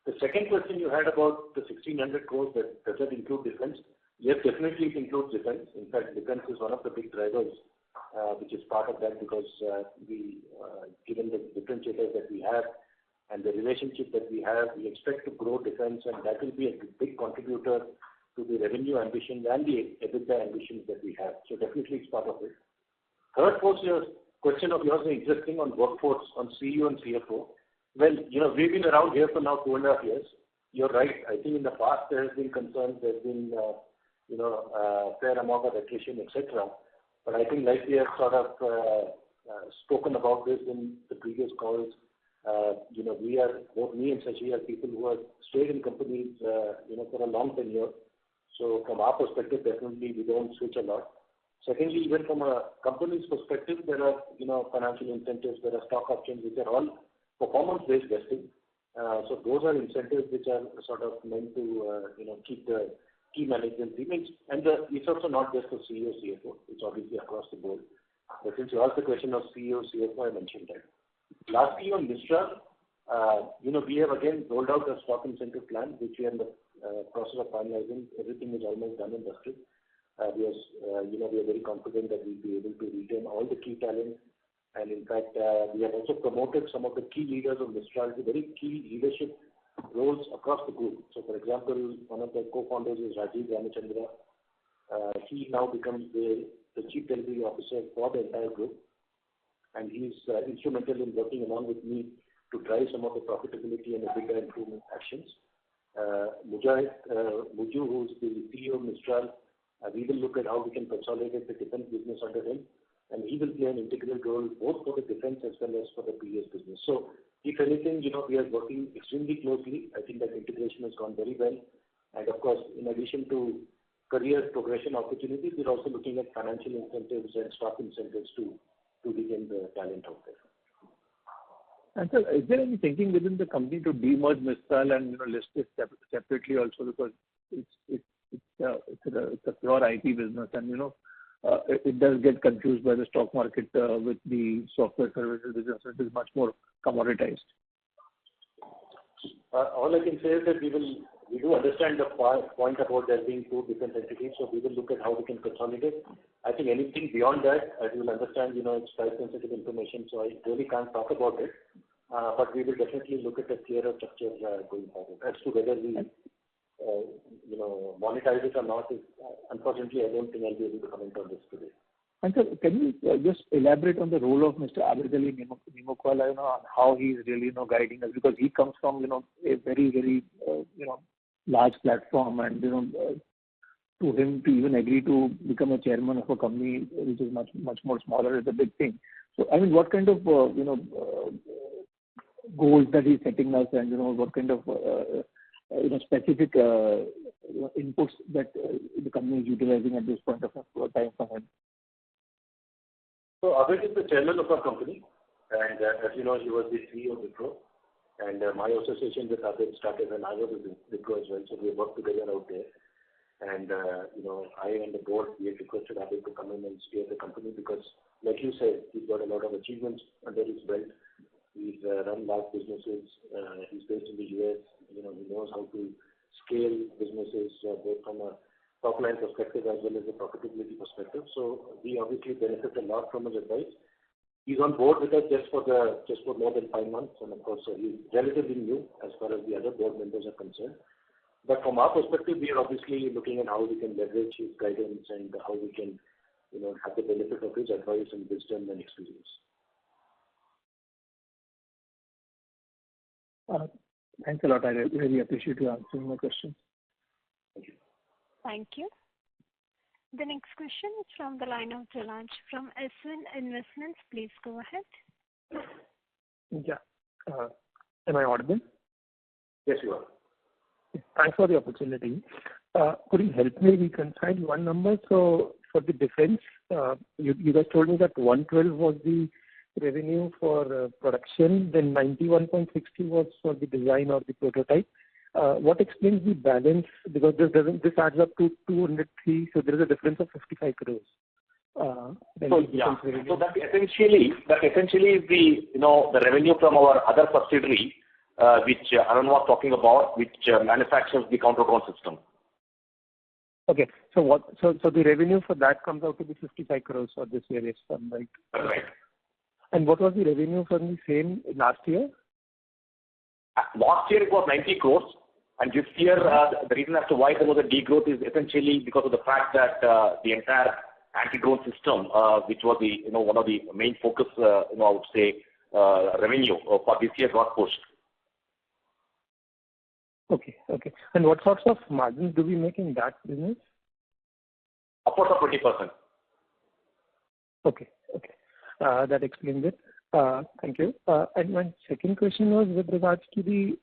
The second question you had about the 1,600 crores, that does that include defense? Yes, definitely it includes defense. In fact, defense is one of the big drivers, which is part of that, because given the differentiators that we have and the relationship that we have, we expect to grow defense, and that will be a big contributor to the revenue ambitions and the EBITDA ambitions that we have. So definitely it's part of it. Third question of yours is interesting on workforce, on CEO and CFO. Well, we've been around here for now 2.5 years. You're right. I think in the past there has been concerns, there's been, a fair amount of attrition, etc. But I think like we have sort of spoken about this in the previous calls, we are, both me and Sashi are people who have stayed in companies, for a long tenure. So from our perspective, definitely we don't switch a lot. Secondly, even from a company's perspective, there are, financial incentives, there are stock options, which are all performance-based vesting. So those are incentives which are sort of meant to, keep the key management teams. And it's also not just for CEO, CFO, it's obviously across the board. But since you asked the question of CEO, CFO, I mentioned that. Lastly, on Mistral, we have again rolled out a stock incentive plan, which we are in the process of finalizing. Everything is almost done and dusted. We are very confident that we'll be able to retain all the key talent. And in fact, we have also promoted some of the key leaders of Mistral to very key leadership roles across the group. So, for example, one of the co-founders is Rajiv Ramachandra. He now becomes the Chief Delivery Officer for the entire group. And he's instrumental in working along with me to drive some of the profitability and EBITDA improvement actions. Muju, who's the CEO of Mistral, we will look at how we can consolidate the defense business under him, and he will play an integral role both for the defense as well as for the PS business. So, if anything, we are working extremely closely. I think that integration has gone very well. And of course, in addition to career progression opportunities, we're also looking at financial incentives and stock incentives to retain the talent out there. And sir, is there any thinking within the company to demerge Mistral and list it separately also, because it's a pure IT business, and it does get confused by the stock market with the software services business. It is much more commoditized. All I can say is that we do understand the point about there being two different entities, so we will look at how we can consolidate. I think anything beyond that, as you will understand, it's price-sensitive information, so I really can't talk about it. But we will definitely look at a clearer structure going forward. As to whether we, monetize it or not, unfortunately, I don't think I'll be able to comment on this today. And sir, can you just elaborate on the role of Mr. Abedali Nimukwala, on how he's really, guiding us, because he comes from, a very, very, large platform, and to him to even agree to become a chairman of a company which is much more smaller is a big thing. So I mean, what kind of goals that he's setting us, and what kind of specific inputs that the company is utilizing at this point of time from him? So Abed is the chairman of our company, and as you know, he was the CEO of Wipro. And my association with Abed started when I was with Wipro as well, so we worked together out there. And I and the board, we had requested Abed to come in and steer the company because, like you said, he's got a lot of achievements under his belt. He's run large businesses. He's based in the US. He knows how to scale businesses both from a top-line perspective as well as a profitability perspective. So we obviously benefit a lot from his advice. He's on board with us just for more than 5 months, and of course he's relatively new as far as the other board members are concerned. But from our perspective, we are obviously looking at how we can leverage his guidance and how we can, have the benefit of his advice and wisdom and experience. Thanks a lot. I really appreciate you answering my questions. Thank you. Thank you. The next question is from the line of Jalaj from SN Investments. Please go ahead. Yeah. Am I audible? Yes, you are. Thanks for the opportunity. Could you help me reconcile one number? So for the defense, you guys told me that 112 was the revenue for production, then 91.60 was for the design or the prototype. What explains the balance? Because this adds up to 203, so there is a difference of 55 crores. So that essentially is the revenue from our other subsidiary, which Arun was talking about, which manufactures the counter-drone system. Okay. So the revenue for that comes out to be 55 crores for this year, yes, right? Right. And what was the revenue from the same last year? Last year it was 90 crores, and this year the reason as to why there was a degrowth is essentially because of the fact that the entire anti-drone system, which was the one of the main focus, I would say, revenue for this year got pushed. Okay. And what sorts of margins do we make in that business? Upwards of 20%. Okay. That explains it. Thank you. And my second question was with regards to the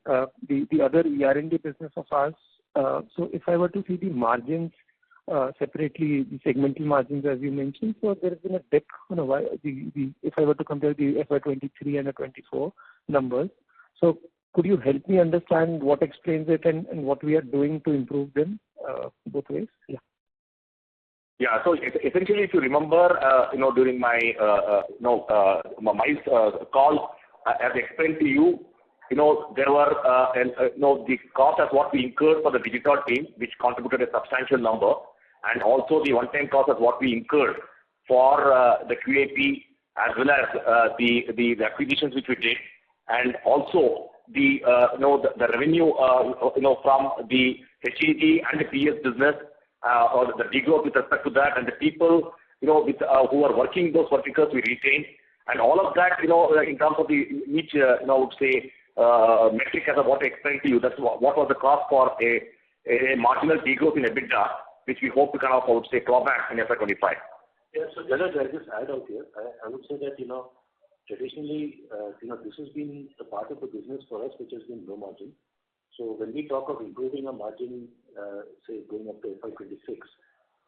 other ER&D business of ours. So if I were to see the margins separately, the segmental margins as you mentioned, so there has been a dip on a while. If I were to compare the FY23 and the 24 numbers, so could you help me understand what explains it and what we are doing to improve them both ways? Yeah. Yeah. So essentially, if you remember, during my call, as I explained to you, there were the cost as what we incurred for the digital team, which contributed a substantial number, and also the one-time cost as what we incurred for the QAP as well as the acquisitions which we did, and also the revenue from the HEG and the PS business. Or the degrowth with respect to that, and the people who are working those verticals we retained, And all of that, in terms of each, I would say, metric as of what I explained to you, that's what was the cost for a marginal degrowth in EBITDA, which we hope to kind of, I would say, claw back in FY25. Yeah, so Jalaj, I'll just add out here. I would say that, traditionally, this has been the part of the business for us which has been low margin. So when we talk of improving our margin, say going up to FY26,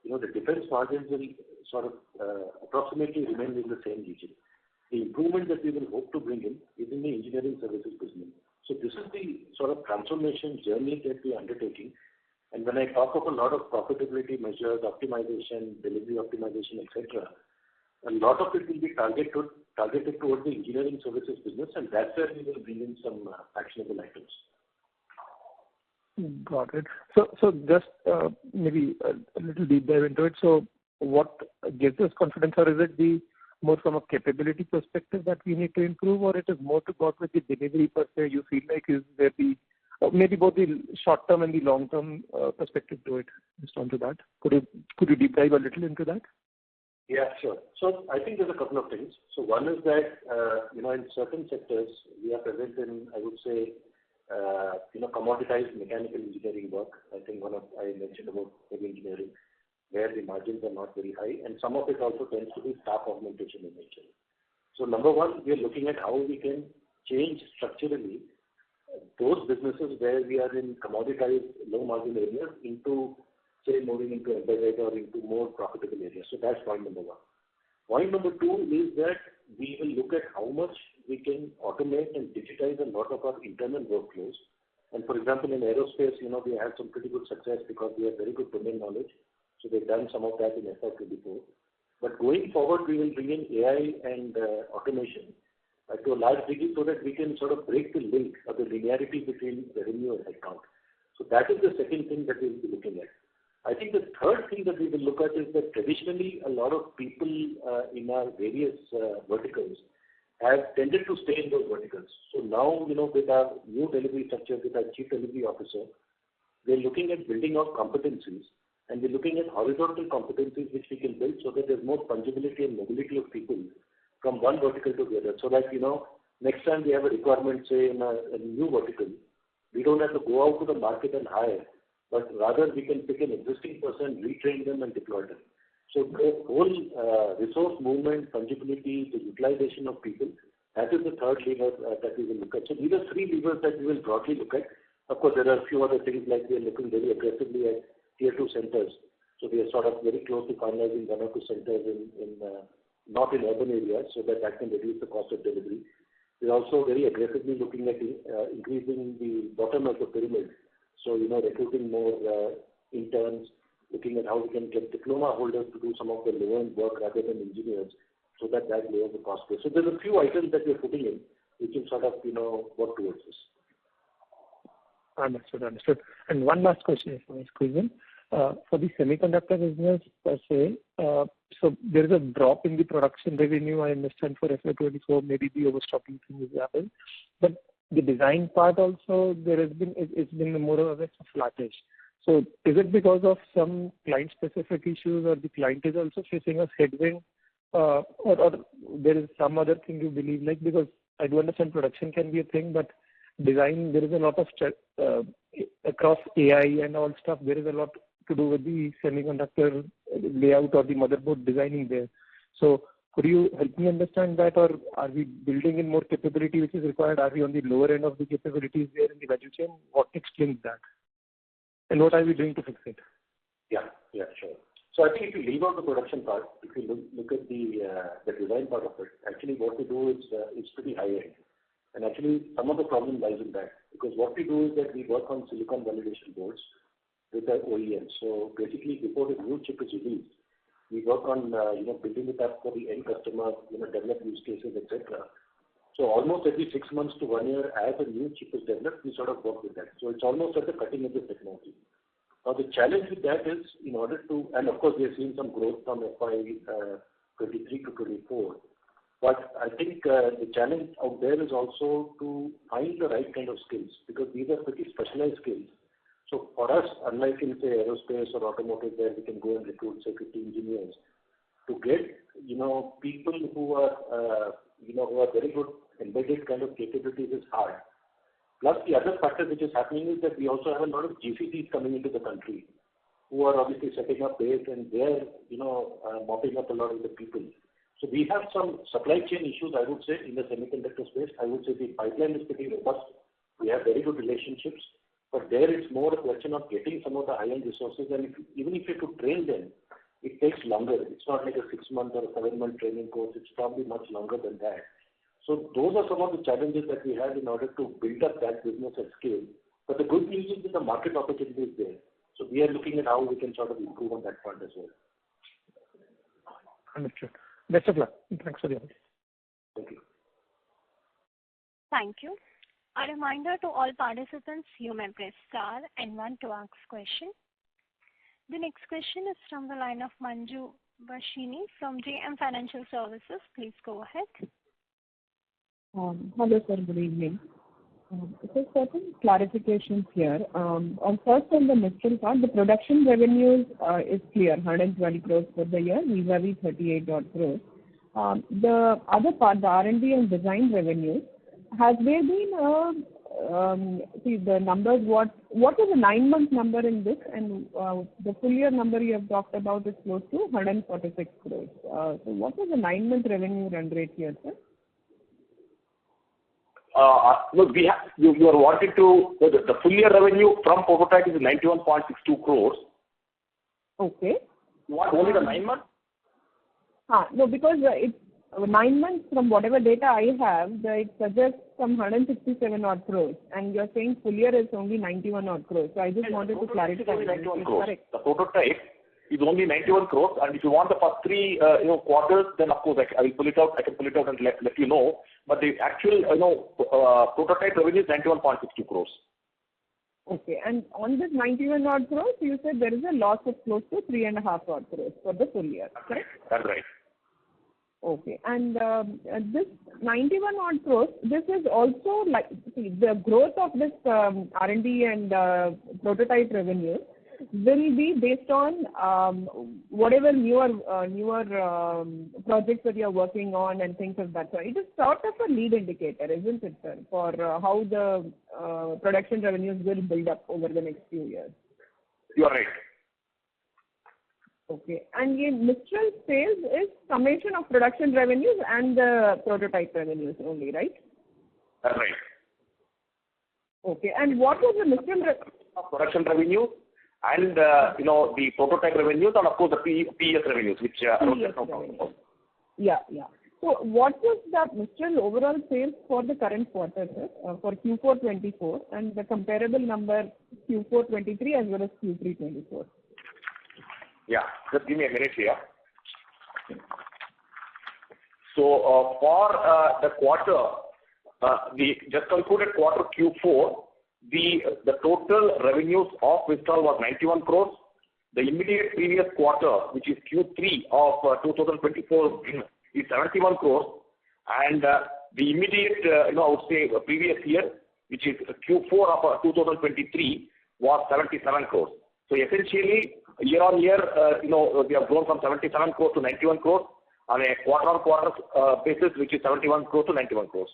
the defense margins will sort of approximately remain in the same region. The improvement that we will hope to bring in is in the engineering services business. So this is the sort of transformation journey that we are undertaking. And when I talk of a lot of profitability measures, optimization, delivery optimization, etc., a lot of it will be targeted towards the engineering services business, and that's where we will bring in some actionable items. Got it. So just maybe a little deep dive into it. So what gives us confidence, or is it more from a capability perspective that we need to improve, or it is more to go with the delivery per se? You feel like is there maybe both the short term and the long term perspective to it? Just onto that. Could you deep dive a little into that? Yeah, sure. So I think there's a couple of things. So one is that in certain sectors we are present in, I would say, commoditized mechanical engineering work. I think I mentioned about heavy engineering, where the margins are not very high, and some of it also tends to be staff augmentation in nature. So number one, we are looking at how we can change structurally those businesses where we are in commoditized low margin areas into, say, moving into embedded or into more profitable areas. So that's point number one. Point number two is that we will look at how much we can automate and digitize a lot of our internal workflows. And for example, in aerospace, we had some pretty good success because we have very good domain knowledge. So they've done some of that in FY24. But going forward, we will bring in AI and automation to a large degree so that we can sort of break the link or the linearity between revenue and headcount. So that is the second thing that we will be looking at. I think the third thing that we will look at is that traditionally a lot of people in our various verticals have tended to stay in those verticals. So now, with our new delivery structure, with our chief delivery officer, we're looking at building out competencies, and we're looking at horizontal competencies which we can build so that there's more fungibility and mobility of people from one vertical to the other. So that, next time we have a requirement, say, in a new vertical, we don't have to go out to the market and hire, but rather we can pick an existing person, retrain them, and deploy them. So the whole resource movement, fungibility, the utilization of people, that is the third lever that we will look at. So these are three levers that we will broadly look at. Of course, there are a few other things like we are looking very aggressively at tier 2 centers. So we are sort of very close to finalizing 1 or 2 centers not in urban areas, so that can reduce the cost of delivery. We are also very aggressively looking at increasing the bottom of the pyramid. So, recruiting more interns, looking at how we can get diploma holders to do some of the low-end work rather than engineers, so that lowers the cost base. So there's a few items that we're putting in, which will sort of, work towards this. Understood. And one last question, if I may squeeze in. For the semiconductor business per se, so there is a drop in the production revenue, I understand, for FY24, maybe the overstocking thing is happening. But the design part also, it's been more or less flattish. So is it because of some client-specific issues, or the client is also facing a headwind, or there is some other thing you believe, like, because I do understand production can be a thing, but design, there is a lot of across AI and all stuff, there is a lot to do with the semiconductor layout or the motherboard designing there. So could you help me understand that, or are we building in more capability which is required? Are we on the lower end of the capabilities there in the value chain? What explains that? And what are we doing to fix it? Yeah, sure. So I think if you leave out the production part, if you look at the design part of it, actually what we do is pretty high end. And actually some of the problem lies in that, because what we do is that we work on silicon validation boards with our OEM. So basically before the new chip is released, we work on building it up for the end customer, develop use cases, etc. So almost every 6 months to 1 year, as a new chip is developed, we sort of work with that. So it's almost at the cutting edge of technology. Now the challenge with that is, in order to, and of course we have seen some growth from FY23 to 24. But I think the challenge out there is also to find the right kind of skills, because these are pretty specialized skills. So for us, unlike in, say, aerospace or automotive, where we can go and recruit, say, 50 engineers, to get, people who are who have very good embedded kind of capabilities is hard. Plus, the other factor which is happening is that we also have a lot of GCCs coming into the country who are obviously setting up base, and they're, mopping up a lot of the people. So we have some supply chain issues, I would say, in the semiconductor space. I would say the pipeline is pretty robust. We have very good relationships, but there it's more a question of getting some of the high-end resources, and even if you have to train them, it takes longer. It's not like a 6-month or a 7-month training course. It's probably much longer than that. So those are some of the challenges that we have in order to build up that business at scale. But the good news is that the market opportunity is there. So we are looking at how we can sort of improve on that front as well. Understood. Best of luck. Thanks for the answer. Thank you. Thank you. A reminder to all participants, you may press star and 1 to ask question. The next question is from the line of Manju Bashini from JM Financial Services. Please go ahead. Hello, sir. Good evening. So certain clarifications here. First on the Mistral part, the production revenues is clear, 120 crores for the year, vis-a-vis 38 odd crores. The other part, the R&D and design revenues, has there been the numbers, what is the 9-month number in this, and the full year number you have talked about is close to 146 crores. So what is the 9-month revenue run rate here, sir? Look, you are wanting to, the full year revenue from prototype is 91.62 crores. Okay. You want only the 9 months? No, because it's 9 months from whatever data I have, it suggests some 167 odd crores, and you're saying full year is only 91 odd crores. So I just wanted to clarify. 91 crores. The prototype is only 91 crores, and if you want the first 3 quarters, then of course I will pull it out. I can pull it out and let you know. But the actual prototype revenue is 91.62 crores. Okay, and on this 91 odd crores, you said there is a loss of close to 3.5 odd crores for the full year, correct? That's right. Okay, and this 91 odd crores, this is also like, see, the growth of this R&D and prototype revenue will be based on whatever newer projects that you are working on and things of that. So it is sort of a lead indicator, isn't it, sir, for how the production revenues will build up over the next few years? You are right. Okay, and the Mistral sales is summation of production revenues and the prototype revenues only, right? That's right. Okay, and what was the Mistral production revenue? And, the prototype revenues, and of course the PS revenues, which Yeah. So what was the Mistral overall sales for the current quarter, sir, for Q4 24, and the comparable number Q4 23 as well as Q3 24? Yeah, just give me a minute here. So for the quarter, the just concluded quarter Q4, the total revenues of Mistral was 91 crores. The immediate previous quarter, which is Q3 of 2024, is 71 crores. And the immediate, I would say, previous year, which is Q4 of 2023, was 77 crores. So essentially, year on year, we have grown from 77 crores to 91 crores on a quarter-on-quarter basis, which is 71 crores to 91 crores.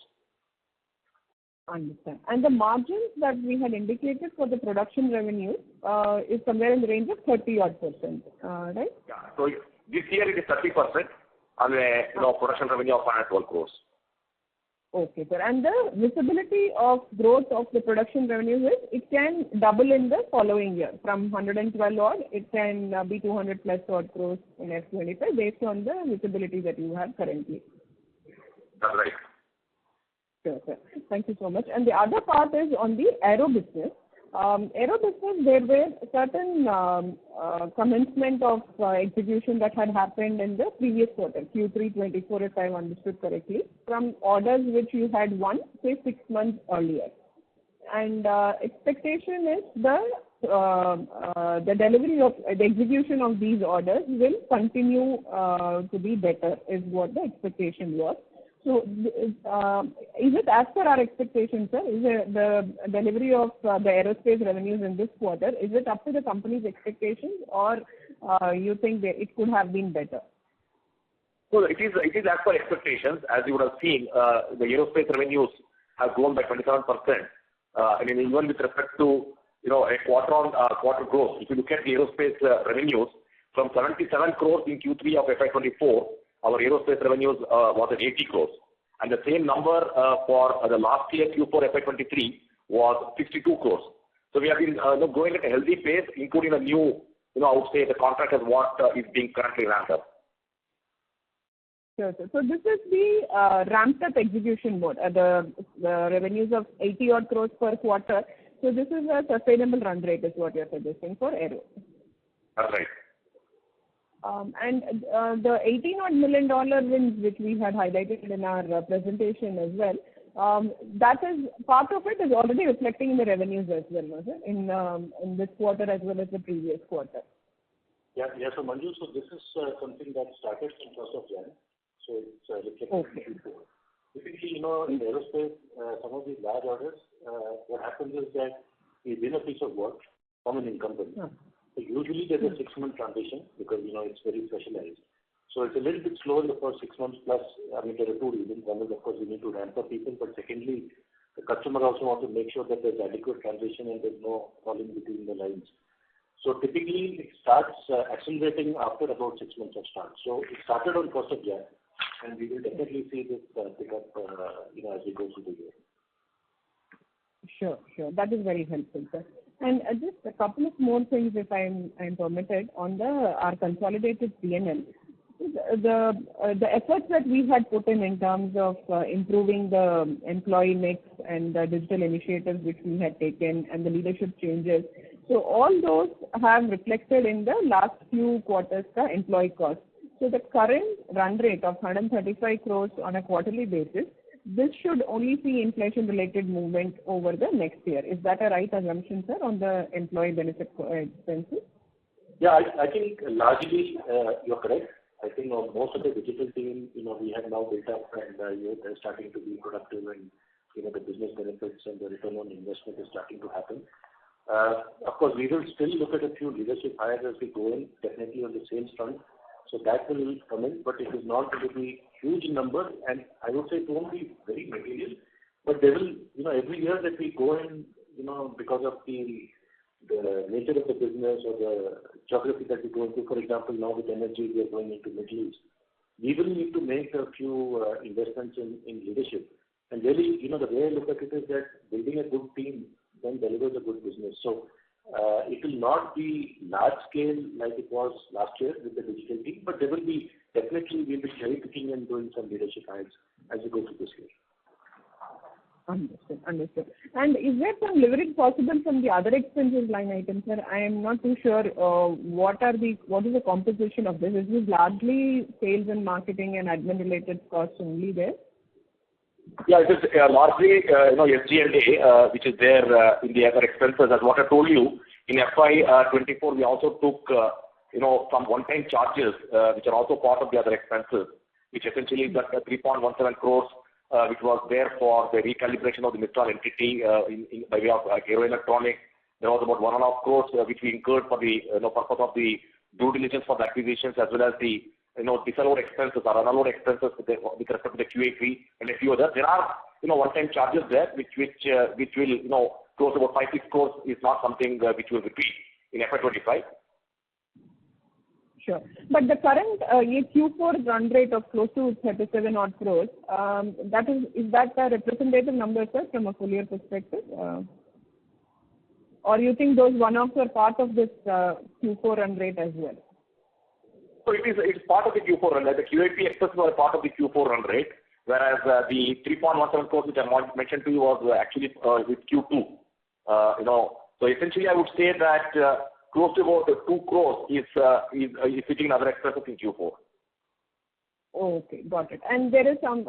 Understand. And the margins that we had indicated for the production revenue is somewhere in the range of 30-odd%, right? Yeah. So this year it is 30% on a production revenue of 112 crores. Okay, sir. And the visibility of growth of the production revenue is it can double in the following year. From 112 odd, it can be 200 plus odd crores in FY25 based on the visibility that you have currently. That's right. Sure, sir. Thank you so much. And the other part is on the aero business. Aero business, there were certain commencement of execution that had happened in the previous quarter, Q3 24, if I understood correctly, from orders which you had won, say, 6 months earlier. And expectation is the delivery of the execution of these orders will continue to be better, is what the expectation was. So, is it as per our expectations, sir? Is the delivery of the aerospace revenues in this quarter, is it up to the company's expectations, or you think that it could have been better? So it is as per expectations. As you would have seen, the aerospace revenues have grown by 27%. I mean, even with respect to a quarter-on-quarter growth, if you look at the aerospace revenues from 77 crores in Q3 of FY24, our aerospace revenues was at 80 crores, and the same number for the last year Q4 FY23 was 62 crores. So we have been growing at a healthy pace, including a new, I would say the contract as what is being currently ramped up. Sure, sir. So this is the ramped up execution mode, the revenues of 80 odd crores per quarter. So this is a sustainable run rate is what you're suggesting for aero. That's right. And the $18 odd million wins which we had highlighted in our presentation as well, that is part of it is already reflecting in the revenues as well, was it? In this quarter as well as the previous quarter. Yeah. So Manju, so this is something that started in 1st of January. So it's reflecting in Q4. Typically, in aerospace, some of these large orders, what happens is that we win a piece of work from an incumbent. So usually there's a 6-month transition because, it's very specialized. So it's a little bit slow in the first 6 months plus, I mean, there are two reasons. One is, of course, we need to ramp up people, but secondly, the customer also wants to make sure that there's adequate transition and there's no falling between the lines. So typically, it starts accelerating after about 6 months of start. So it started on 1st of January, and we will definitely see this pick up, as we go through the year. Sure. That is very helpful, sir. And just a couple of more things, if I'm permitted, on our consolidated P&L. The efforts that we had put in terms of improving the employee mix and the digital initiatives which we had taken and the leadership changes. So all those have reflected in the last few quarters, the employee cost. So the current run rate of 135 crores on a quarterly basis, this should only see inflation-related movement over the next year. Is that a right assumption, sir, on the employee benefit expenses? Yeah, I think largely you're correct. I think most of the digital team, we have now built up and they're starting to be productive and, the business benefits and the return on investment is starting to happen. Of course, we will still look at a few leadership hires as we go in, definitely on the sales front. So that will come in, but it is not going to be huge in number, and I would say it won't be very material. But there will, every year that we go in, because of the nature of the business or the geography that we go into, for example, now with energy, we are going into Middle East. We will need to make a few investments in leadership. And really, the way I look at it is that building a good team then delivers a good business. So it will not be large scale like it was last year with the digital team, but there will be definitely we'll be cherry picking and doing some leadership hires as we go through this year. Understood. And is there some leverage possible from the other expenses line item, sir? I am not too sure what is the composition of this? Is this largely sales and marketing and admin related costs only there? Yeah, it is largely, SG&A, which is there in the other expenses. As what I told you, in FY24, we also took, some one-time charges, which are also part of the other expenses, which essentially is that 3.17 crores, which was there for the recalibration of the Mistral entity by way of Aero Electronics. There was about 1.5 crores, which we incurred for the purpose of the due diligence for the acquisitions, as well as the disallowed expenses or unallowed expenses with respect to the QA3 and a few others. There are, one-time charges there, which will, close about 5-6 crores is not something which will repeat in FY25. Sure. But the current Q4 run rate of close to 37 odd crores, is that a representative number, sir, from a full year perspective? Or you think those one-offs are part of this Q4 run rate as well? So it's part of the Q4 run rate. The QAP expenses were part of the Q4 run rate, whereas the 3.17 crores which I mentioned to you was actually with Q2. So essentially I would say that close to about 2 crores is sitting in other expenses in Q4. Okay, got it. And there is some,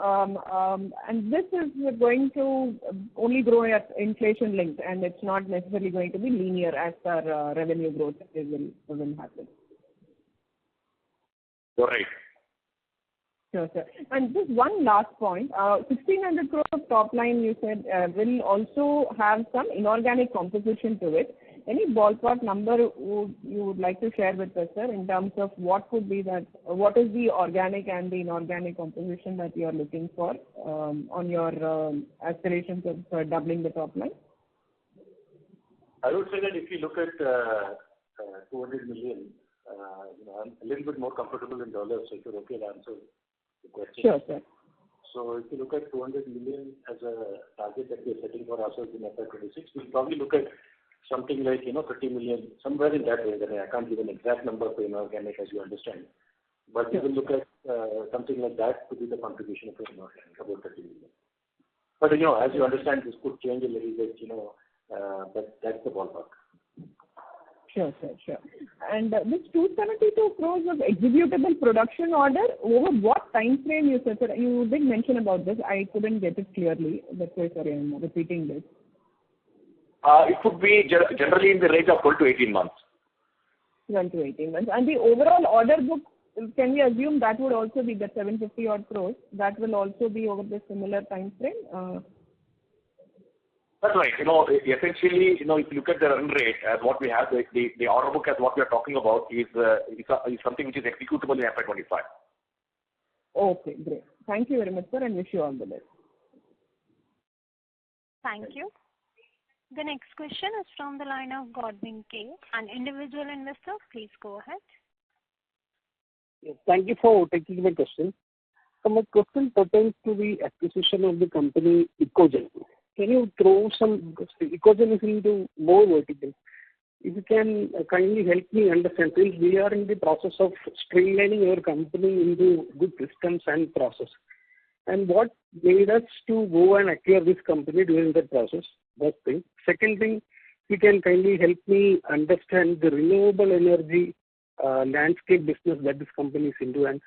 and this is going to only grow at inflation linked, and it's not necessarily going to be linear as per revenue growth will happen. You're right. Sure, sir. And just one last point. 1,600 crores of top line, you said, will also have some inorganic composition to it. Any ballpark number you would like to share with us, sir, in terms of what is the organic and the inorganic composition that you are looking for on your aspirations of doubling the top line? I would say that if you look at 200 million, I'm a little bit more comfortable in dollars, so if you're okay to answer the question. Sure, sir. So if you look at 200 million as a target that we're setting for ourselves in FY26, we'll probably look at something like 30 million, somewhere in that range. I mean, I can't give an exact number for inorganic, as you understand, but we will look at something like that to be the contribution of inorganic, about 30 million. But as you understand, this could change a little bit, but that's the ballpark. Sure, sir, sure. And this 272 crores of executable production order, over what time frame you said? You did mention about this. I couldn't get it clearly. That's why, sorry, I'm repeating this. It could be generally in the range of 12 to 18 months. 12 to 18 months. And the overall order book, can we assume that would also be the 750 odd crores? That will also be over the similar time frame? That's right. Essentially, if you look at the run rate as what we have, the order book as what we are talking about is something which is executable in FY25. Okay, great. Thank you very much, sir, and wish you all the best. Thank you. The next question is from the line of Godwin K, an individual investor. Please go ahead. Yes, thank you for taking my question. So my question pertains to the acquisition of the company Ecogen. Can you throw some, Ecogen is into more verticals. If you can kindly help me understand, since we are in the process of streamlining our company into good systems and process. And what made us to go and acquire this company during that process? First thing. Second thing, you can kindly help me understand the renewable energy landscape business that this company is into and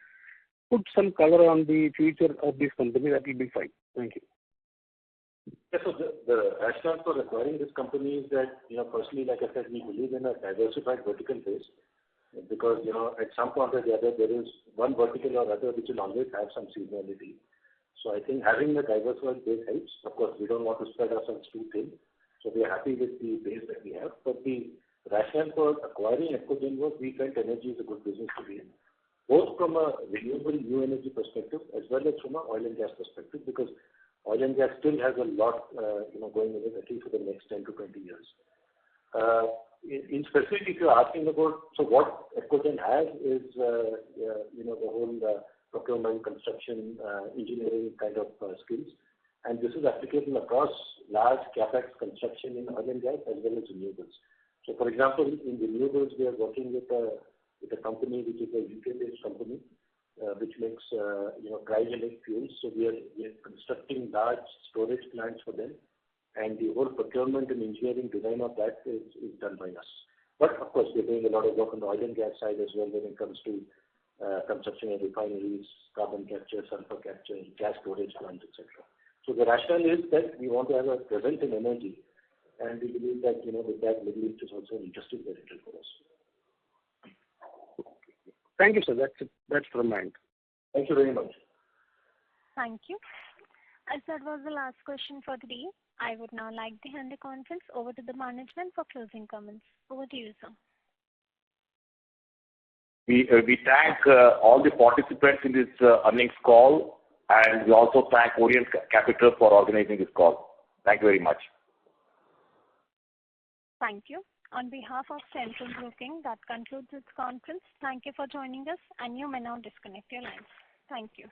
put some color on the future of this company. That will be fine. Thank you. Yeah, so the rationale for acquiring this company is that, firstly, like I said, we believe in a diversified vertical base because, at some point or the other, there is one vertical or other which will always have some seasonality. So I think having a diversified base helps. Of course, we don't want to spread ourselves too thin. So we are happy with the base that we have. But the rationale for acquiring Ecogen was we felt energy is a good business to be in, both from a renewable new energy perspective as well as from an oil and gas perspective, because oil and gas still has a lot, going in it, at least for the next 10 to 20 years. In specific, if you're asking about, so what Ecogen has is, the whole procurement, construction, engineering kind of skills. And this is applicable across large capex construction in oil and gas as well as renewables. So, for example, in renewables, we are working with a company which is a UK-based company, which makes cryogenic fuels. So we are constructing large storage plants for them, and the whole procurement and engineering design of that is done by us. But of course, we're doing a lot of work on the oil and gas side as well when it comes to construction of refineries, carbon capture, sulfur capture, gas storage plants, etc. So the rationale is that we want to have a presence in energy, and we believe that with that, Middle East is also an interesting territory for us. Thank you, sir. That's from my end. Thank you very much. Thank you. As that was the last question for the day, I would now like to hand the conference over to the management for closing comments. Over to you, sir. We thank all the participants in this earnings call, and we also thank Orient Capital for organizing this call. Thank you very much. Thank you. On behalf of Central Broking, that concludes this conference. Thank you for joining us, and you may now disconnect your lines. Thank you.